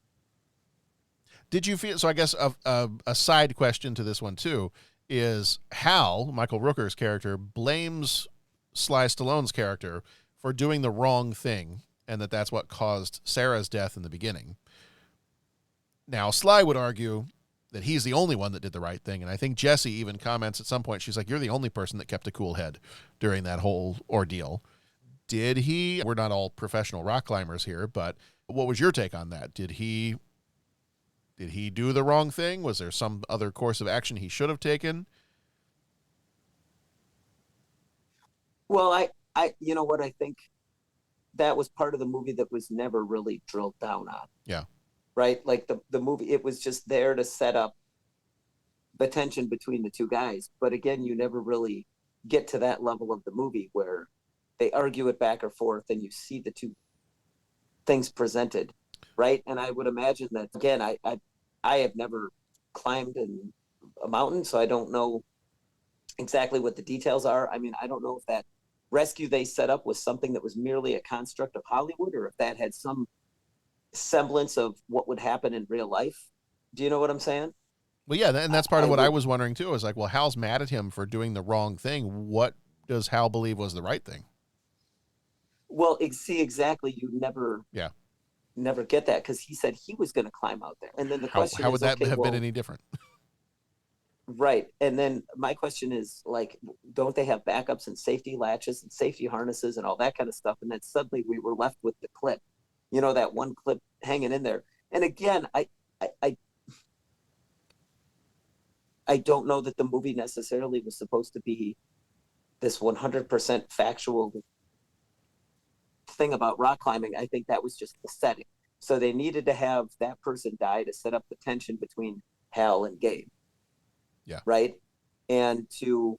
Did you feel, so I guess a side question to this one too, is Hal, Michael Rooker's character, blames Sly Stallone's character for doing the wrong thing, and that's what caused Sarah's death in the beginning. Now, Sly would argue that he's the only one that did the right thing, and I think Jessie even comments at some point, she's like, you're the only person that kept a cool head during that whole ordeal. Did he? We're not all professional rock climbers here, but what was your take on that? Did he do the wrong thing? Was there some other course of action he should have taken? Well, I you know what, I think that was part of the movie that was never really drilled down on. Yeah. Right? Like the movie, it was just there to set up the tension between the two guys. But again, you never really get to that level of the movie where they argue it back or forth and you see the two things presented. right? And I would imagine that, again, I have never climbed a mountain, so I don't know exactly what the details are. I mean, I don't know if that rescue they set up was something that was merely a construct of Hollywood, or if that had some semblance of what would happen in real life. Do you know what I'm saying? Well, yeah, and that's part of what I was wondering too. Is like, well, Hal's mad at him for doing the wrong thing. What does Hal believe was the right thing? Well, see, exactly. You never get that, because he said he was going to climb out there, and then the question how is, would that okay, have well, been any different? Right. And then my question is, like, don't they have backups and safety latches and safety harnesses and all that kind of stuff? And then suddenly we were left with the clip, that one clip hanging in there. And again, I don't know that the movie necessarily was supposed to be this 100% factual thing about rock climbing. I think that was just the setting. So they needed to have that person die to set up the tension between Hal and Gabe. Yeah. Right. And to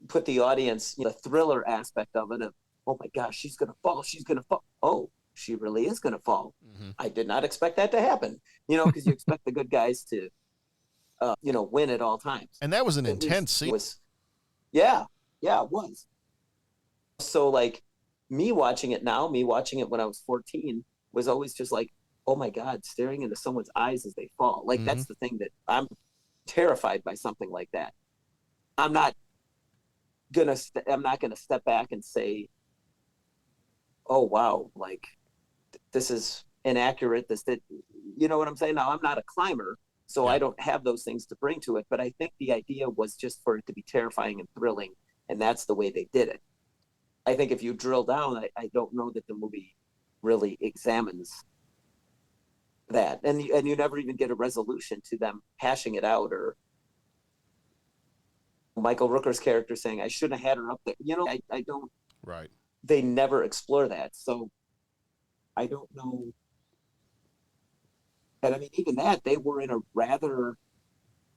put the audience, the thriller aspect of it, of, oh my gosh, she's going to fall. She's going to fall. Oh, she really is going to fall. Mm-hmm. I did not expect that to happen, because you expect the good guys to, win at all times. And that was an intense scene. Yeah, it was. So, like, me watching it when I was 14 was always just like, oh my God, staring into someone's eyes as they fall. Like, that's the thing that I'm terrified by, something like that. I'm not gonna step back and say, oh wow, like, this is inaccurate. You know what I'm saying? Now, I'm not a climber, so I don't have those things to bring to it, but I think the idea was just for it to be terrifying and thrilling, and that's the way they did it. I think if you drill down, I don't know that the movie really examines that, and you never even get a resolution to them hashing it out, or Michael Rooker's character saying, I shouldn't have had her up there. I don't. Right. They never explore that, so I don't know. And I mean, even that, they were in a rather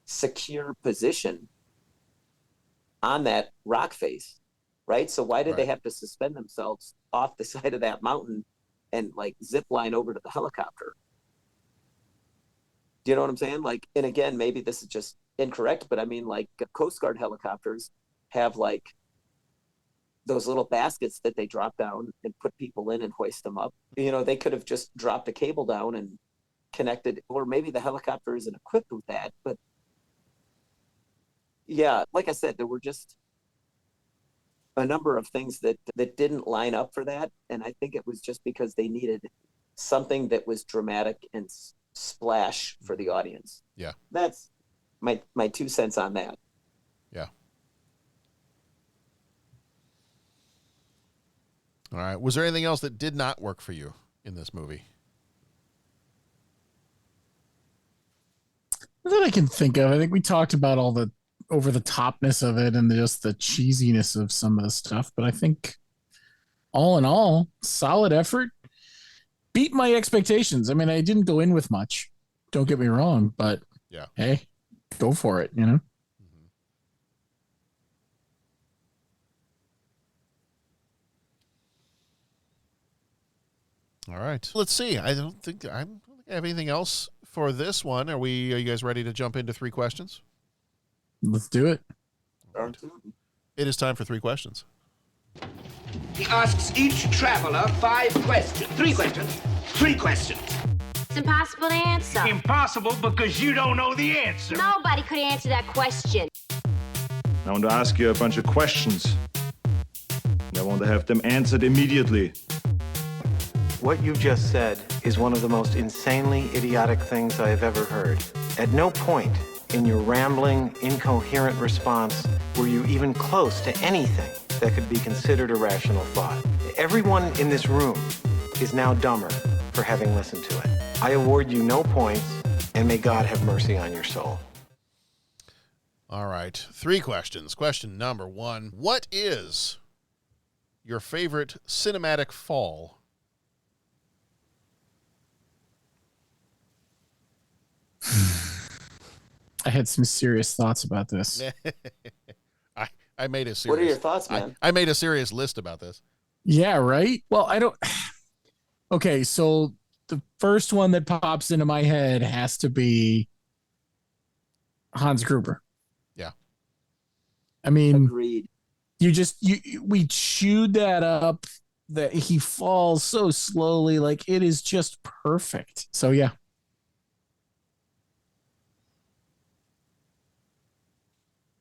secure position on that rock face, right? So why did they have to suspend themselves off the side of that mountain and, like, zip line over to the helicopter? Do you know what I'm saying? Like, and again, maybe this is just incorrect, but I mean, like, Coast Guard helicopters have, like, those little baskets that they drop down and put people in and hoist them up. They could have just dropped a cable down and connected, or maybe the helicopter isn't equipped with that. But yeah, like I said, there were just a number of things that didn't line up for that. And I think it was just because they needed something that was dramatic and splash for the audience. Yeah. That's my 2 cents on that. Yeah. All right. Was there anything else that did not work for you in this movie? That I can think of. I think we talked about all the over the topness of it and just the cheesiness of some of the stuff. But I think all in all, solid effort. Beat my expectations. I mean, I didn't go in with much. Don't get me wrong, but hey, go for it, All right. Let's see. I don't think I have anything else for this one. Are you guys ready to jump into 3 questions? Let's do it. It is time for 3 questions. He asks each traveler 5 questions. 3 questions. 3 questions. It's impossible to answer. Impossible because you don't know the answer. Nobody could answer that question. I want to ask you a bunch of questions. I want to have them answered immediately. What you just said is one of the most insanely idiotic things I have ever heard. At no point in your rambling, incoherent response were you even close to anything that could be considered a rational thought. Everyone in this room is now dumber for having listened to it. I award you no points, and may God have mercy on your soul. All right. 3 questions. Question number 1. What is your favorite cinematic fall? I had some serious thoughts about this. I made a serious. What are your thoughts, man? I made a serious list about this. Yeah, right? Well, I don't. Okay, so the first one that pops into my head has to be Hans Gruber. Yeah. I mean, agreed. We chewed that up, that he falls so slowly, like it is just perfect. So yeah.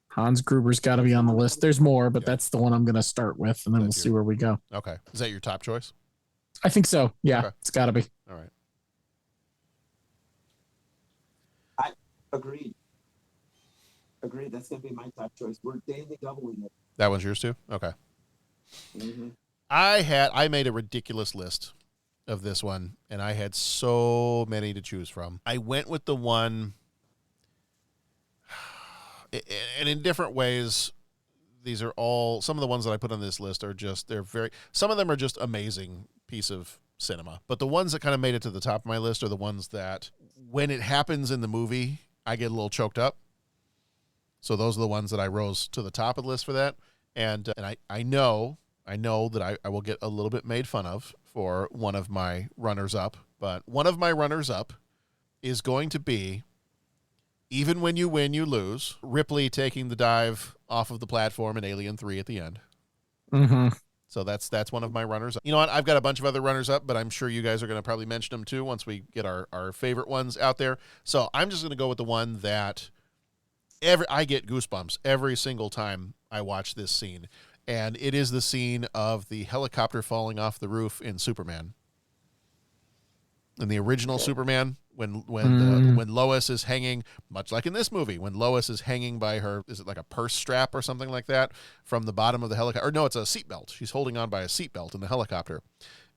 Hans Gruber's got to be on the list. There's more, but that's the one I'm going to start with, and then we'll see where we go. Okay. Is that your top choice? I think so. Yeah, Okay. It's got to be. All right. I agreed. Agreed. That's going to be my top choice. We're daily doubling it. That one's yours too? Okay. Mm-hmm. I made a ridiculous list of this one, and I had so many to choose from. I went with the one, and in different ways, these are all, some of the ones that I put on this list are just, some of them are just amazing piece of cinema. But the ones that kind of made it to the top of my list are the ones that, when it happens in the movie, I get a little choked up. So those are the ones that I rose to the top of the list for that. And I know that I will get a little bit made fun of for one of my runners-up. But one of my runners-up is going to be, even when you win, you lose, Ripley taking the dive off of the platform in Alien 3 at the end. Mm-hmm. So that's one of my runners-up. You know what? I've got a bunch of other runners-up, but I'm sure you guys are going to probably mention them too once we get our favorite ones out there. So I'm just going to go with the one that I get goosebumps every single time I watch this scene. And it is the scene of the helicopter falling off the roof in Superman. In the original Superman, when Lois is hanging, much like in this movie, when Lois is hanging by her, is it like a purse strap or something like that, from the bottom of the helicopter? Or no, it's a seatbelt. She's holding on by a seatbelt in the helicopter.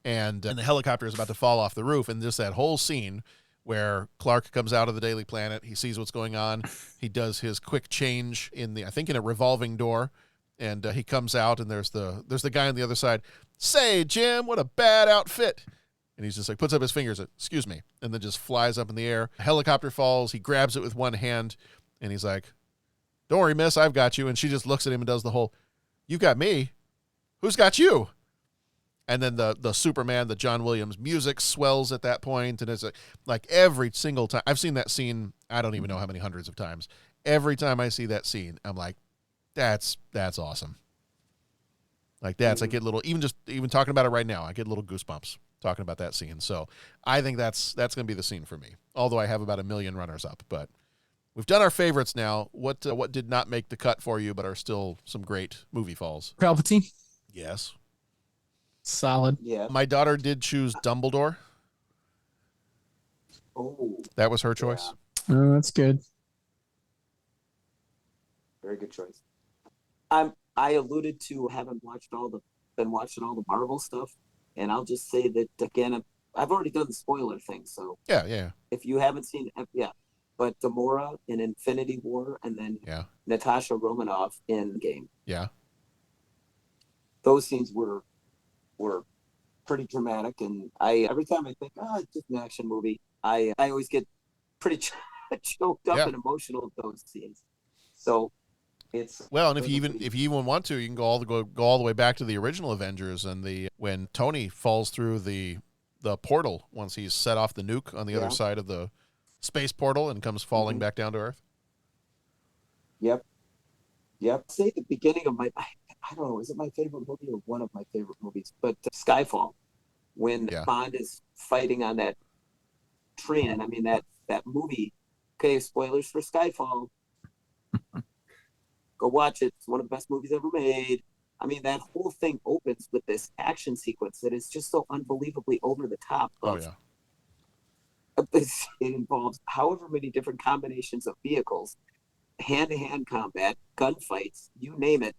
And the helicopter is about to fall off the roof. And just that whole scene where Clark comes out of the Daily Planet, he sees what's going on. He does his quick change in a revolving door. And he comes out, and there's the guy on the other side. Say, Jim, what a bad outfit. And he's just like, puts up his fingers, excuse me, and then just flies up in the air. A helicopter falls. He grabs it with one hand, and he's like, don't worry, miss, I've got you. And she just looks at him and does the whole, you've got me? Who's got you? And then the Superman, the John Williams music swells at that point, and it's like every single time. I've seen that scene, I don't even know how many hundreds of times. Every time I see that scene, I'm like, that's awesome. Like that's, I get little, even talking about it right now, I get little goosebumps talking about that scene. So I think that's going to be the scene for me. Although I have about 1 million runners up, but we've done our favorites now. What did not make the cut for you, but are still some great movie falls? Palpatine. Yes. Solid. Yeah. My daughter did choose Dumbledore. Oh. That was her choice. Yeah. Oh, that's good. Very good choice. I alluded to having been watching all the Marvel stuff, and I'll just say that again, I've already done the spoiler thing, so yeah. If you haven't seen but Gamora in Infinity War, and then Natasha Romanoff in Game. Yeah. Those scenes were pretty dramatic, and every time I think, it's just an action movie, I always get pretty choked up and emotional at those scenes. So. And if you even want to, you can go all the way back to the original Avengers and when Tony falls through the portal once he's set off the nuke on the other side of the space portal and comes falling back down to Earth. Yep. Say the beginning of I don't know, is it my favorite movie or one of my favorite movies? But Skyfall, when Bond is fighting on that train. I mean that movie. Okay, spoilers for Skyfall. Go watch it. It's one of the best movies ever made. I mean, that whole thing opens with this action sequence that is just so unbelievably over the top. It involves however many different combinations of vehicles, hand-to-hand combat, gunfights, you name it.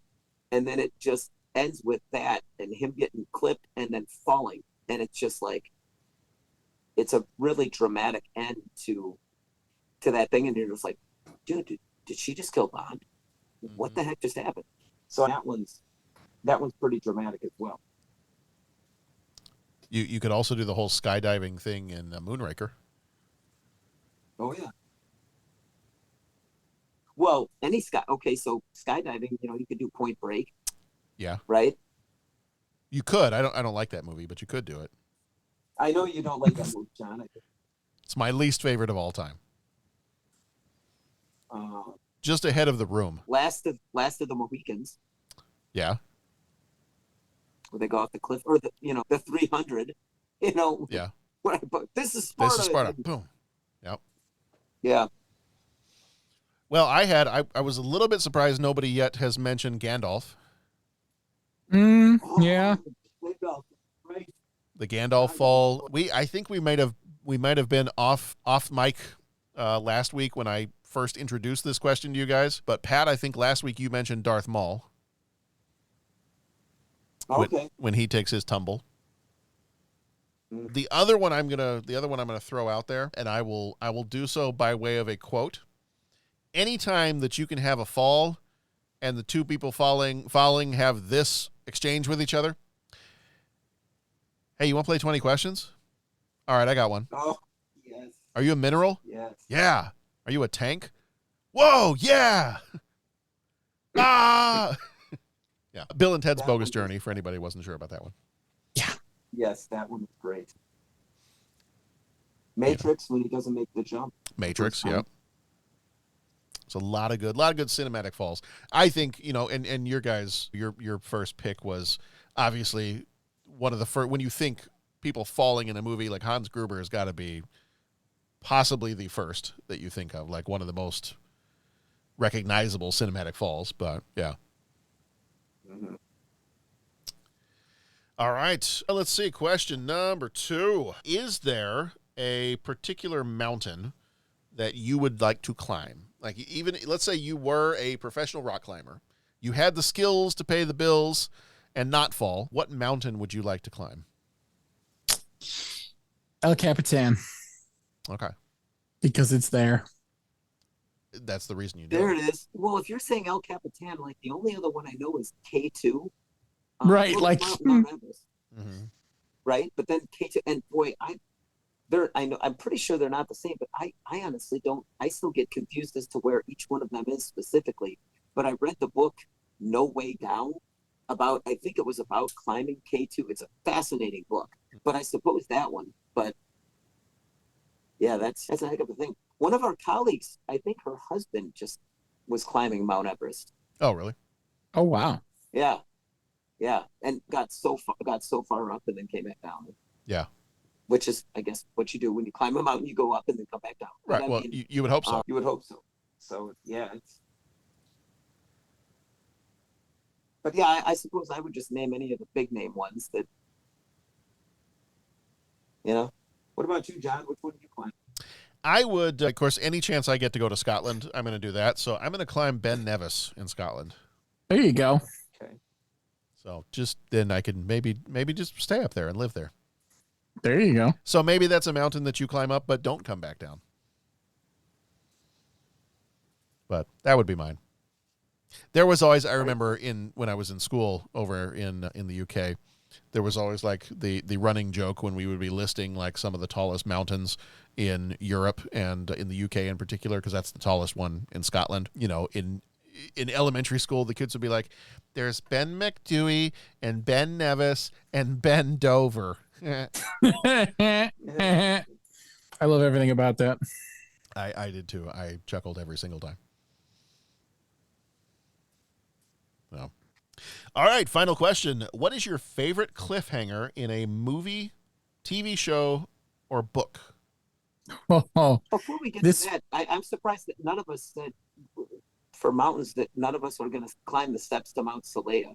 And then it just ends with that and him getting clipped and then falling. And it's just like, it's a really dramatic end to that thing. And you're just like, dude, did she just kill Bond? What the heck just happened? So that one's pretty dramatic as well. You could also do the whole skydiving thing in Moonraker. Oh yeah. Well, so skydiving, you could do Point Break. Yeah. Right? You could. I don't like that movie, but you could do it. I know you don't like that movie, John. It's my least favorite of all time. Just ahead of The Room. Last of the Mohicans. Yeah. Where they go off the cliff, or the 300. Yeah. But this is Sparta. This is Sparta. Boom. Yep. Yeah. Well, I was a little bit surprised nobody yet has mentioned Gandalf. Yeah. The Gandalf fall. I think we might have been off mic last week when I first introduced this question to you guys. But Pat, I think last week you mentioned Darth Maul. Okay. When he takes his tumble. The other one I'm gonna throw out there, and I will do so by way of a quote. Anytime that you can have a fall and the two people falling have this exchange with each other. Hey, you want to play 20 questions? All right, I got one. Oh, yes. Are you a mineral? Yes. Yeah. Are you a tank? Whoa, yeah. Ah. Yeah. Bill and Ted's Bogus Journey, for anybody who wasn't sure about that one. Yeah. Yes, that one was great. Matrix, when he doesn't make the jump. Matrix, yep. It's a lot of good cinematic falls. I think, and your guys, your first pick was obviously one of the first, when you think people falling in a movie, like Hans Gruber has got to be possibly the first that you think of, like one of the most recognizable cinematic falls, but yeah. Mm-hmm. All right. Let's see. Question number 2. Is there a particular mountain that you would like to climb? Like, even, let's say you were a professional rock climber. You had the skills to pay the bills and not fall. What mountain would you like to climb? El Capitan. Okay. Because it's there. That's the reason you do There it is. Well, if you're saying El Capitan, like the only other one I know is K2. Right, like Mount Everest. Mm-hmm. Right, but then K2, and boy, I'm pretty sure they're not the same, but I honestly don't. I still get confused as to where each one of them is specifically. But I read the book No Way Down I think it was about climbing K2. It's a fascinating book, but I suppose that one. But yeah, that's a heck of a thing. One of our colleagues, I think her husband just was climbing Mount Everest. Oh, really? Oh, wow. Yeah, yeah, and got so far up and then came back down. Yeah. Which is, I guess, what you do when you climb a mountain. You go up and then come back down. Right. Well, you would hope so. You would hope so. So yeah, but yeah, I suppose I would just name any of the big name ones that. What about you, John? Which one do you climb? I would, of course, any chance I get to go to Scotland, I'm going to do that. So I'm going to climb Ben Nevis in Scotland. There you go. Okay. So then I can maybe just stay up there and live there. There you go. So maybe that's a mountain that you climb up, but don't come back down. But that would be mine. There was always, I remember when I was in school over in the UK, there was always like the running joke when we would be listing like some of the tallest mountains in Europe and in the UK in particular, because that's the tallest one in Scotland. In elementary school, the kids would be like, there's Ben McDewey and Ben Nevis and Ben Dover. I love everything about that. I did too. I chuckled every single time. No. All right, final question. What is your favorite cliffhanger in a movie, TV show, or book? Oh, before we get to that, I'm surprised that none of us said for mountains that none of us are going to climb the steps to Mount Salea.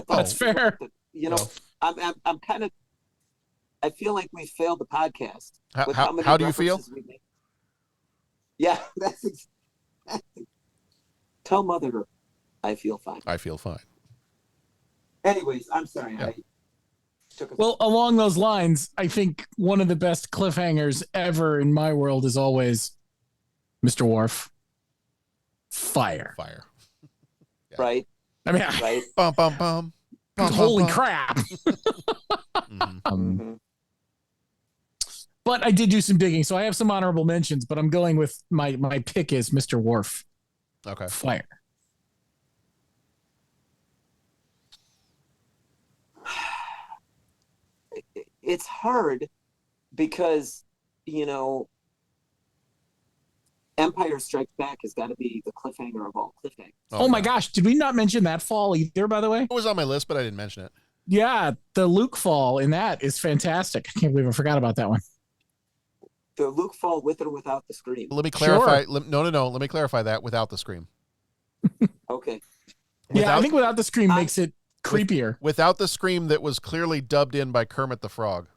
That's fair. I'm kind of. I feel like we failed the podcast. How do you feel? Yeah, that's exactly. Tell Mother I feel fine. I feel fine. Anyways, I'm sorry. Yeah. Well, along those lines, I think one of the best cliffhangers ever in my world is always Mr. Worf. Fire. Yeah. Right. I mean, right. Bum, bum, bum. Holy crap. But I did do some digging, so I have some honorable mentions, but I'm going with my pick is Mr. Worf. Okay. Fire. it's hard because, you know, Empire Strikes Back has got to be the cliffhanger of all cliffhangers. Oh my gosh, did we not mention that fall either, by the way? It was on my list, but I didn't mention it. Yeah, the Luke fall in that is fantastic. I can't believe I forgot about that one. The Luke fall with or without the scream. Let me clarify. Sure. No. Let me clarify that without the scream. Okay. Yeah, I think without the scream makes it creepier. Without the scream that was clearly dubbed in by Kermit the Frog.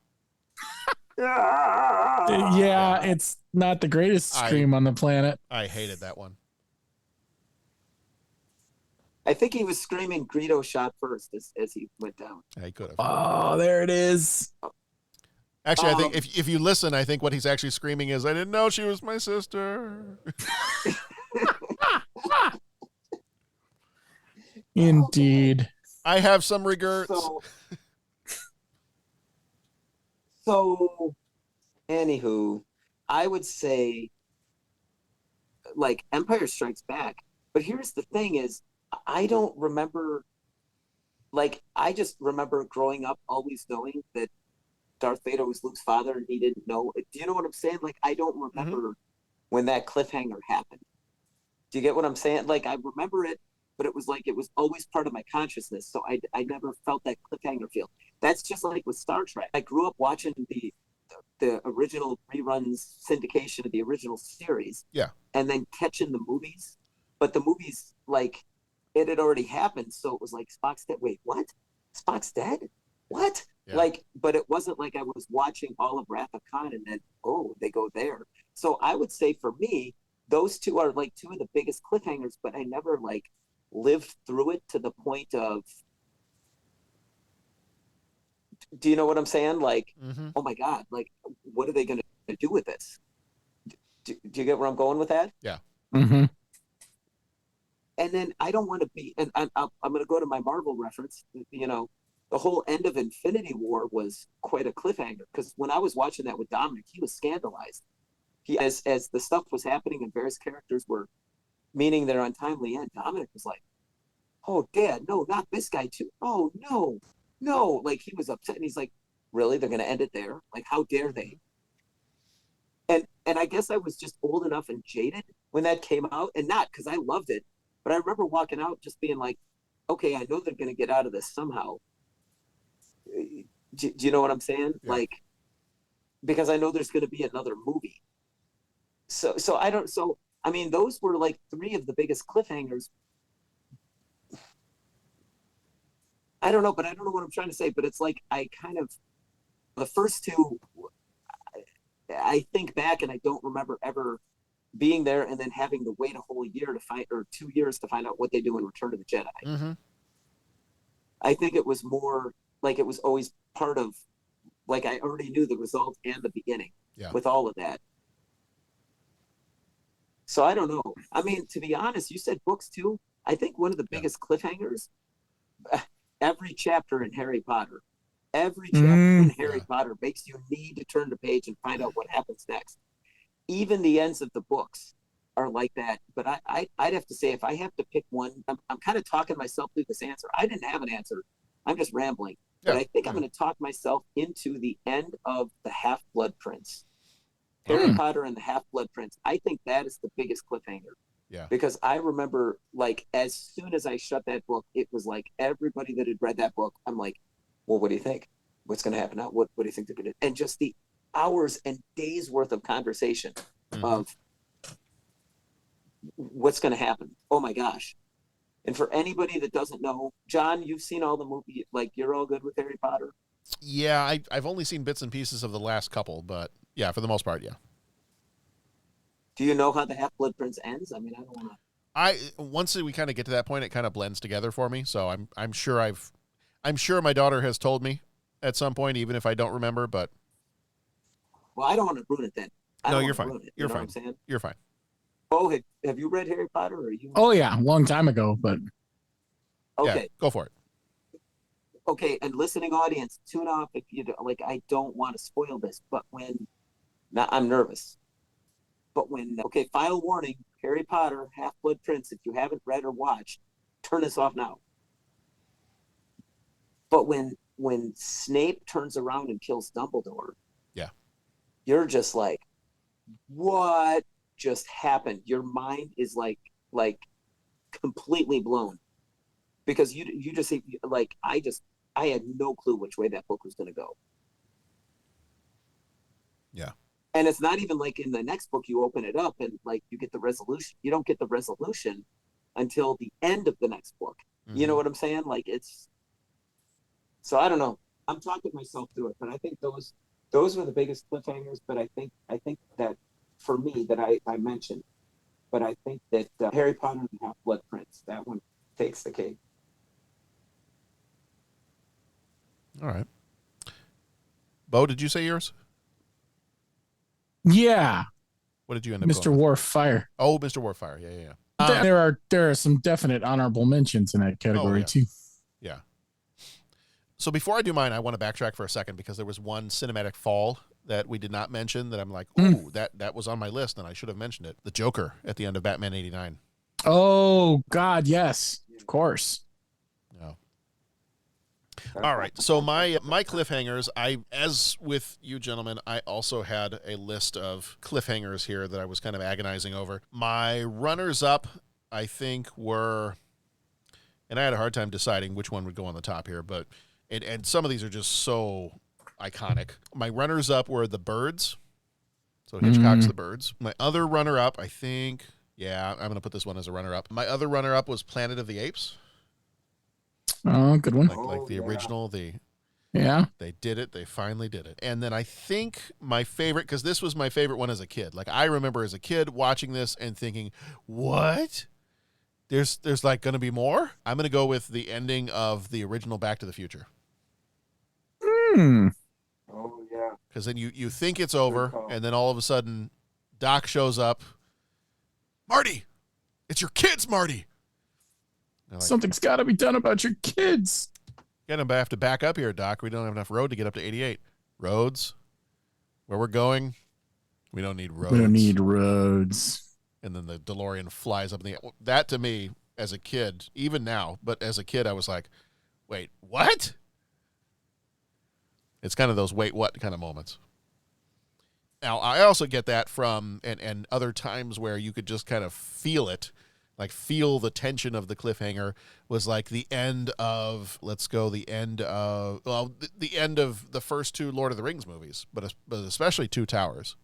Yeah, it's not the greatest scream on the planet. I hated that one. I think he was screaming Greedo shot first as he went down. Yeah, he could have. Oh, there it is. Actually, I think if you listen, I think what he's actually screaming is, "I didn't know she was my sister." Indeed. I have some regrets. So, anywho, I would say, like, Empire Strikes Back. But here's the thing is, I don't remember, like, I just remember growing up always knowing that Darth Vader was Luke's father and he didn't know. Do you know what I'm saying? Like, I don't remember when that cliffhanger happened. Do you get what I'm saying? Like, I remember it, but it was like it was always part of my consciousness. So I never felt that cliffhanger feel. That's just like with Star Trek. I grew up watching the original reruns syndication of the original series. Yeah. And then catching the movies. But the movies, like, it had already happened. So it was like, Spock's dead. Wait, what? Spock's dead? What? Yeah. Like, but it wasn't like I was watching all of Wrath of Khan and then, oh, they go there. So I would say for me, those two are like two of the biggest cliffhangers, but I never like lived through it to the point of, do you know what I'm saying? Like, oh my God, like, what are they going to do with this? Do you get where I'm going with that? Yeah. Mm-hmm. And then I don't want to be, and I'm going to go to my Marvel reference. You know, the whole end of Infinity War was quite a cliffhanger because when I was watching that with Dominic, he was scandalized. He, as the stuff was happening and various characters were meaning their untimely end, Dominic was like, "Oh, Dad, no, not this guy too. Oh, no." Like he was upset, and he's like, "Really? They're going to end it there? Like, how dare they?" And I guess I was just old enough and jaded when that came out, and not because I loved it. But I remember walking out just being like, okay, I know they're going to get out of this somehow. Do you know what I'm saying? Yeah. Like, because I know there's going to be another movie. So I mean, those were like three of the biggest cliffhangers. I don't know what I'm trying to say, but it's like I kind of, the first two, I think back and I don't remember ever being there and then having to wait a whole year to find, or 2 years to find out what they do in Return of the Jedi. Mm-hmm. I think it was more like it was always part of, like I already knew the result and the beginning with all of that. So I don't know. I mean, to be honest, you said books too. I think one of the biggest cliffhangers, every chapter in Harry Potter, Potter makes you need to turn the page and find out what happens next. Even the ends of the books are like that. But I'd have to say, if I have to pick one, I'm kind of talking myself through this answer. I didn't have an answer. I'm just rambling. Yeah. But I think I'm going to talk myself into the end of the Half-Blood Prince. Harry Potter and the Half-Blood Prince. I think that is the biggest cliffhanger. Yeah. Because I remember, like, as soon as I shut that book, it was like everybody that had read that book, I'm like, well, what do you think? What's going to happen now? What do you think they're going to do? And just the hours and days worth of conversation of what's going to happen. Oh my gosh. And for anybody that doesn't know, John, you've seen all the movies, like you're all good with Harry Potter. Yeah. I've only seen bits and pieces of the last couple, but yeah, for the most part. Yeah. Do you know how the Half-Blood Prince ends? I mean, I don't want to. Once we kind of get to that point, it kind of blends together for me. So I'm sure my daughter has told me at some point, even if I don't remember, but. Well, I don't want to ruin it then. No, you're fine. You're fine. What I'm saying? You're fine. Oh, have you read Harry Potter? Or are you? Oh yeah, a long time ago, but. Okay. Yeah, go for it. Okay, and listening audience, tune off if you like. I don't want to spoil this, but now I'm nervous. But final warning: Harry Potter, Half-Blood Prince. If you haven't read or watched, turn this off now. But when when Snape turns around and kills Dumbledore, Yeah. you're just like, what just happened? Your mind is like completely blown, because you just like, I had no clue which way that book was going to go. Yeah. And it's not even like in the next book you open it up and like you get the resolution. You don't get the resolution until the end of the next book. Mm-hmm. You know what I'm saying? Like, it's, so I don't know. I'm talking myself through it, but I think those were the biggest cliffhangers. But I think that for me, that I mentioned, but I think that Harry Potter and the Half-Blood Prince, that one takes the cake. All right. Bo, did you say yours? Yeah. What did you end up Mr. going with? Warfire. Oh, Mr. Warfire. Yeah. There are some definite honorable mentions in that category too. Yeah. So before I do mine, I want to backtrack for a second, because there was one cinematic fall that we did not mention that I'm like, ooh, that was on my list and I should have mentioned it. The Joker at the end of Batman 89. Oh God, yes, of course. No. All right. So my cliffhangers, as with you gentlemen, I also had a list of cliffhangers here that I was kind of agonizing over. My runners up, I think, were, and I had a hard time deciding which one would go on the top here, but and some of these are just so iconic. My runners up were The Birds. So Hitchcock's The Birds. My other runner up, I think, yeah, I'm going to put this one as a runner up. My other runner up was Planet of the Apes. Oh, good one. Like the original, yeah. They did it. They finally did it. And then I think my favorite, because this was my favorite one as a kid. Like, I remember as a kid watching this and thinking, what? There's like going to be more? I'm going to go with the ending of the original Back to the Future. Oh, yeah. Because then you think it's over, and then all of a sudden, Doc shows up. Marty! It's your kids, Marty! Like, something's got to be done about your kids. Gonna have to back up here, Doc. We don't have enough road to get up to 88. Roads? Where we're going? We don't need roads. We don't need roads. And then the DeLorean flies up in the air. That, to me, as a kid, even now, but as a kid, I was like, wait, what? It's kind of those wait, what kind of moments. Now, I also get that from, and other times where you could just kind of feel it, like feel the tension of the cliffhanger, was like the end of, the end of the first two Lord of the Rings movies, but especially Two Towers.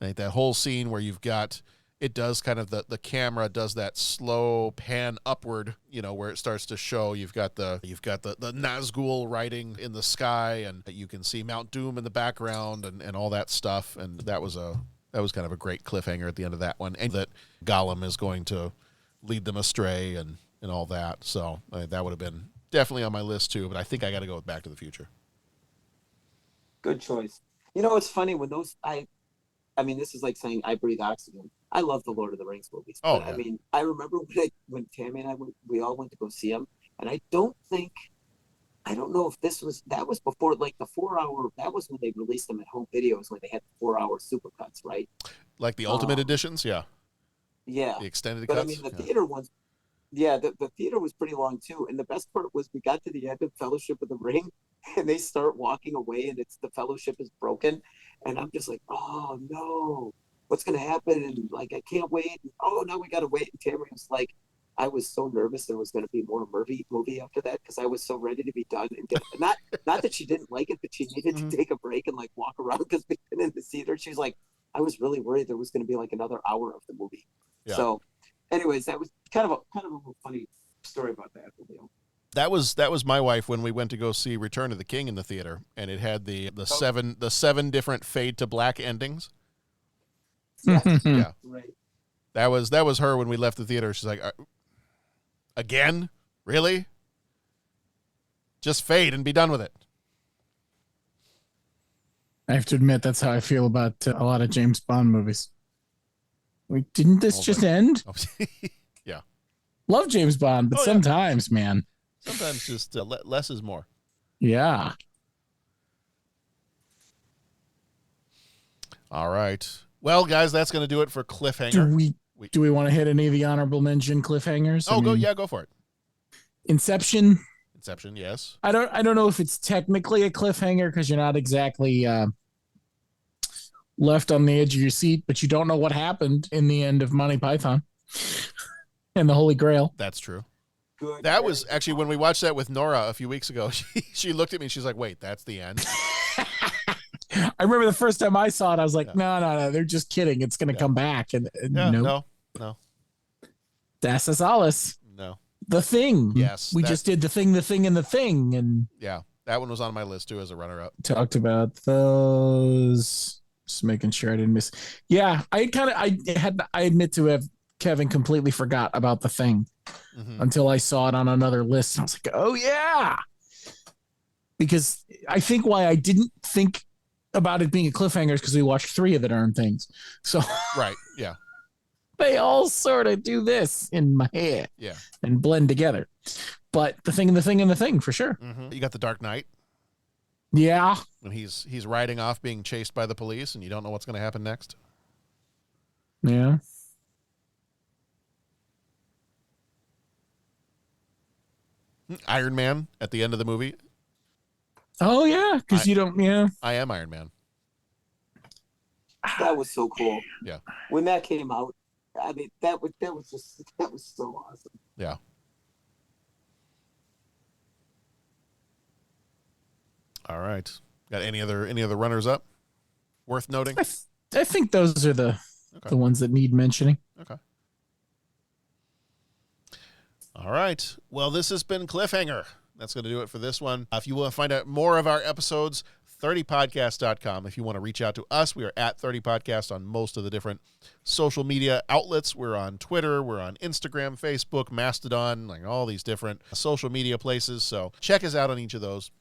Like that whole scene where you've got, it does kind of the camera does that slow pan upward, where it starts to show you've got the Nazgul riding in the sky, and you can see Mount Doom in the background and all that stuff. And that was kind of a great cliffhanger at the end of that one, and that Gollum is going to lead them astray and all that. So that would have been definitely on my list too, but I think I got to go with Back to the Future. Good choice. It's funny when those, I mean, this is like saying I breathe oxygen. I love the Lord of the Rings movies. Oh, but, yeah. I mean, I remember when Tammy and I we all went to go see them, and I don't know if that was before, like, the 4-hour, that was when they released them at home videos, when they had the 4-hour supercuts, right? Like the ultimate editions, yeah. Yeah. The extended but cuts. I mean, the theater ones, yeah, the theater was pretty long too. And the best part was we got to the end of Fellowship of the Ring, and they start walking away, and it's the Fellowship is broken, and I'm just like, oh no, what's gonna happen? And like, I can't wait. And, oh, now we gotta wait. And Tamara was like, I was so nervous there was gonna be more movie after that, because I was so ready to be done. And not that she didn't like it, but she needed to take a break and like walk around, because we've been in the theater. She's like, I was really worried there was gonna be like another hour of the movie. Yeah. So, anyways, that was kind of a funny story about that video. That was my wife when we went to go see Return of the King in the theater, and it had the seven different fade to black endings. Yeah. Yeah. Right. That was her when we left the theater. She's like, again? Really? Just fade and be done with it. I have to admit, that's how I feel about a lot of James Bond movies. Like, didn't this just end? Yeah. Love James Bond, but sometimes, man. Sometimes just less is more. Yeah. All right. Well, guys, that's going to do it for Cliffhanger. Do we want to hit any of the honorable mention cliffhangers? Oh, go for it. Inception. Inception, yes. I don't know if it's technically a cliffhanger because you're not exactly left on the edge of your seat, but you don't know what happened in the end of Monty Python and the Holy Grail. That's true. Good. That was actually when we watched that with Nora a few weeks ago. She looked at me and she's like, wait, that's the end? I remember the first time I saw it, I was like, no, they're just kidding. It's going to come back. And no. Das ist alles. No. The Thing. Yes. We just did The Thing, and The Thing. And yeah, that one was on my list too as a runner-up. Talked about those. Just making sure I didn't miss. Yeah, I admit to have Kevin completely forgot about The Thing until I saw it on another list. I was like, oh yeah. Because I think why I didn't think about it being a cliffhanger is because we watched 3 of the darn things. So right, yeah. They all sort of do this in my head, and blend together. But The Thing, and The Thing, and The Thing for sure. You got The Dark Knight. Yeah, when he's riding off, being chased by the police, and you don't know what's going to happen next. Yeah. Iron Man at the end of the movie. Oh yeah, because you don't. Yeah, I am Iron Man. That was so cool. Yeah. When that came out, I mean, that was so awesome. Yeah. All right. Got any other runners up worth noting? I think those are the ones that need mentioning. Okay. All right. Well, this has been Cliffhanger. That's going to do it for this one. If you want to find out more of our episodes, 30podcast.com. If you want to reach out to us, we are at 30podcast on most of the different social media outlets. We're on Twitter, we're on Instagram, Facebook, Mastodon, like all these different social media places. So check us out on each of those.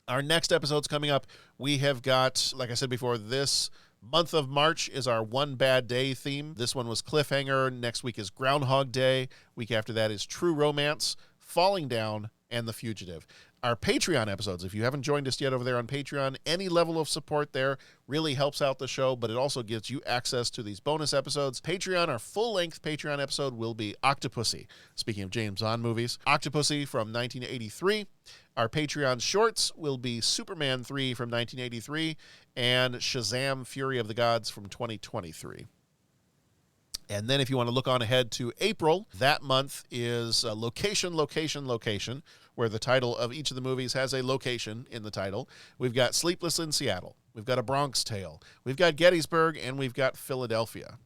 Our next episode's coming up. We have got, like I said before, this month of March is our One Bad Day theme. This one was Cliffhanger. Next week is Groundhog Day. Week after that is True Romance, Falling Down, and The Fugitive. Our Patreon episodes, if you haven't joined us yet over there on Patreon, any level of support there really helps out the show, but it also gives you access to these bonus episodes. Patreon, our full-length Patreon episode will be Octopussy. Speaking of James Bond movies, Octopussy from 1983. Our Patreon shorts will be Superman 3 from 1983 and Shazam! Fury of the Gods from 2023. And then if you want to look on ahead to April, that month is Location, where the title of each of the movies has a location in the title. We've got Sleepless in Seattle. We've got A Bronx Tale. We've got Gettysburg, and we've got Philadelphia.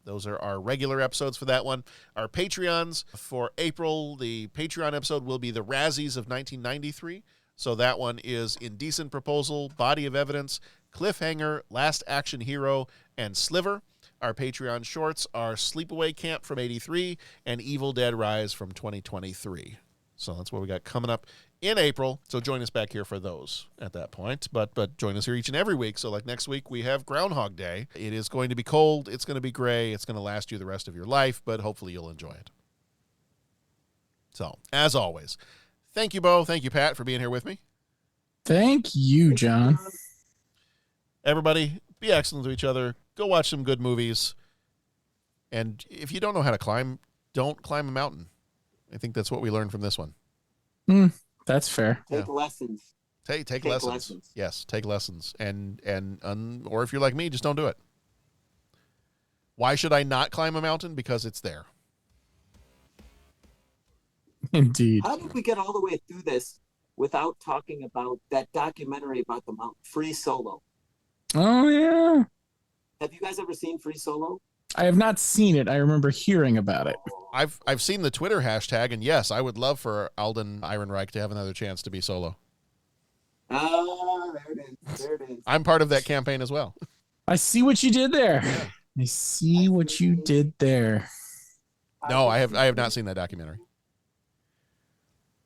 Those are our regular episodes for that one. Our Patreons for April, the Patreon episode will be The Razzies of 1993. So that one is Indecent Proposal, Body of Evidence, Cliffhanger, Last Action Hero, and Sliver. Our Patreon shorts are Sleepaway Camp from 83 and Evil Dead Rise from 2023. So that's what we got coming up in April. So join us back here for those at that point. But join us here each and every week. So like next week, we have Groundhog Day. It is going to be cold. It's going to be gray. It's going to last you the rest of your life, but hopefully you'll enjoy it. So, as always, thank you, Bo. Thank you, Pat, for being here with me. Thank you, John. Everybody, be excellent to each other. Go watch some good movies. And if you don't know how to climb, don't climb a mountain. I think that's what we learned from this one. That's fair. Take lessons. Take lessons. Yes, take lessons. Or if you're like me, just don't do it. Why should I not climb a mountain? Because it's there. Indeed. How did we get all the way through this without talking about that documentary about the mountain, Free Solo? Oh, yeah. Have you guys ever seen Free Solo? I have not seen it. I remember hearing about it. I've seen the Twitter hashtag, and yes, I would love for Alden Ehrenreich to have another chance to be Solo. Ah, there it is. I'm part of that campaign as well. I see what you did there. I see what you did there. No, I have not seen that documentary.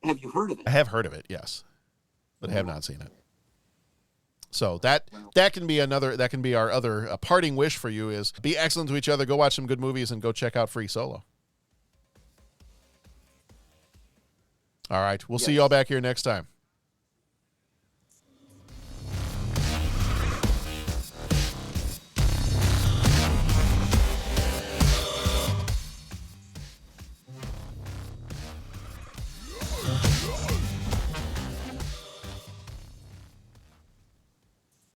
Have you heard of it? I have heard of it, yes, but I have not seen it. So that can be our other parting wish for you is be excellent to each other. Go watch some good movies and go check out Free Solo. All right. We'll see you all back here next time.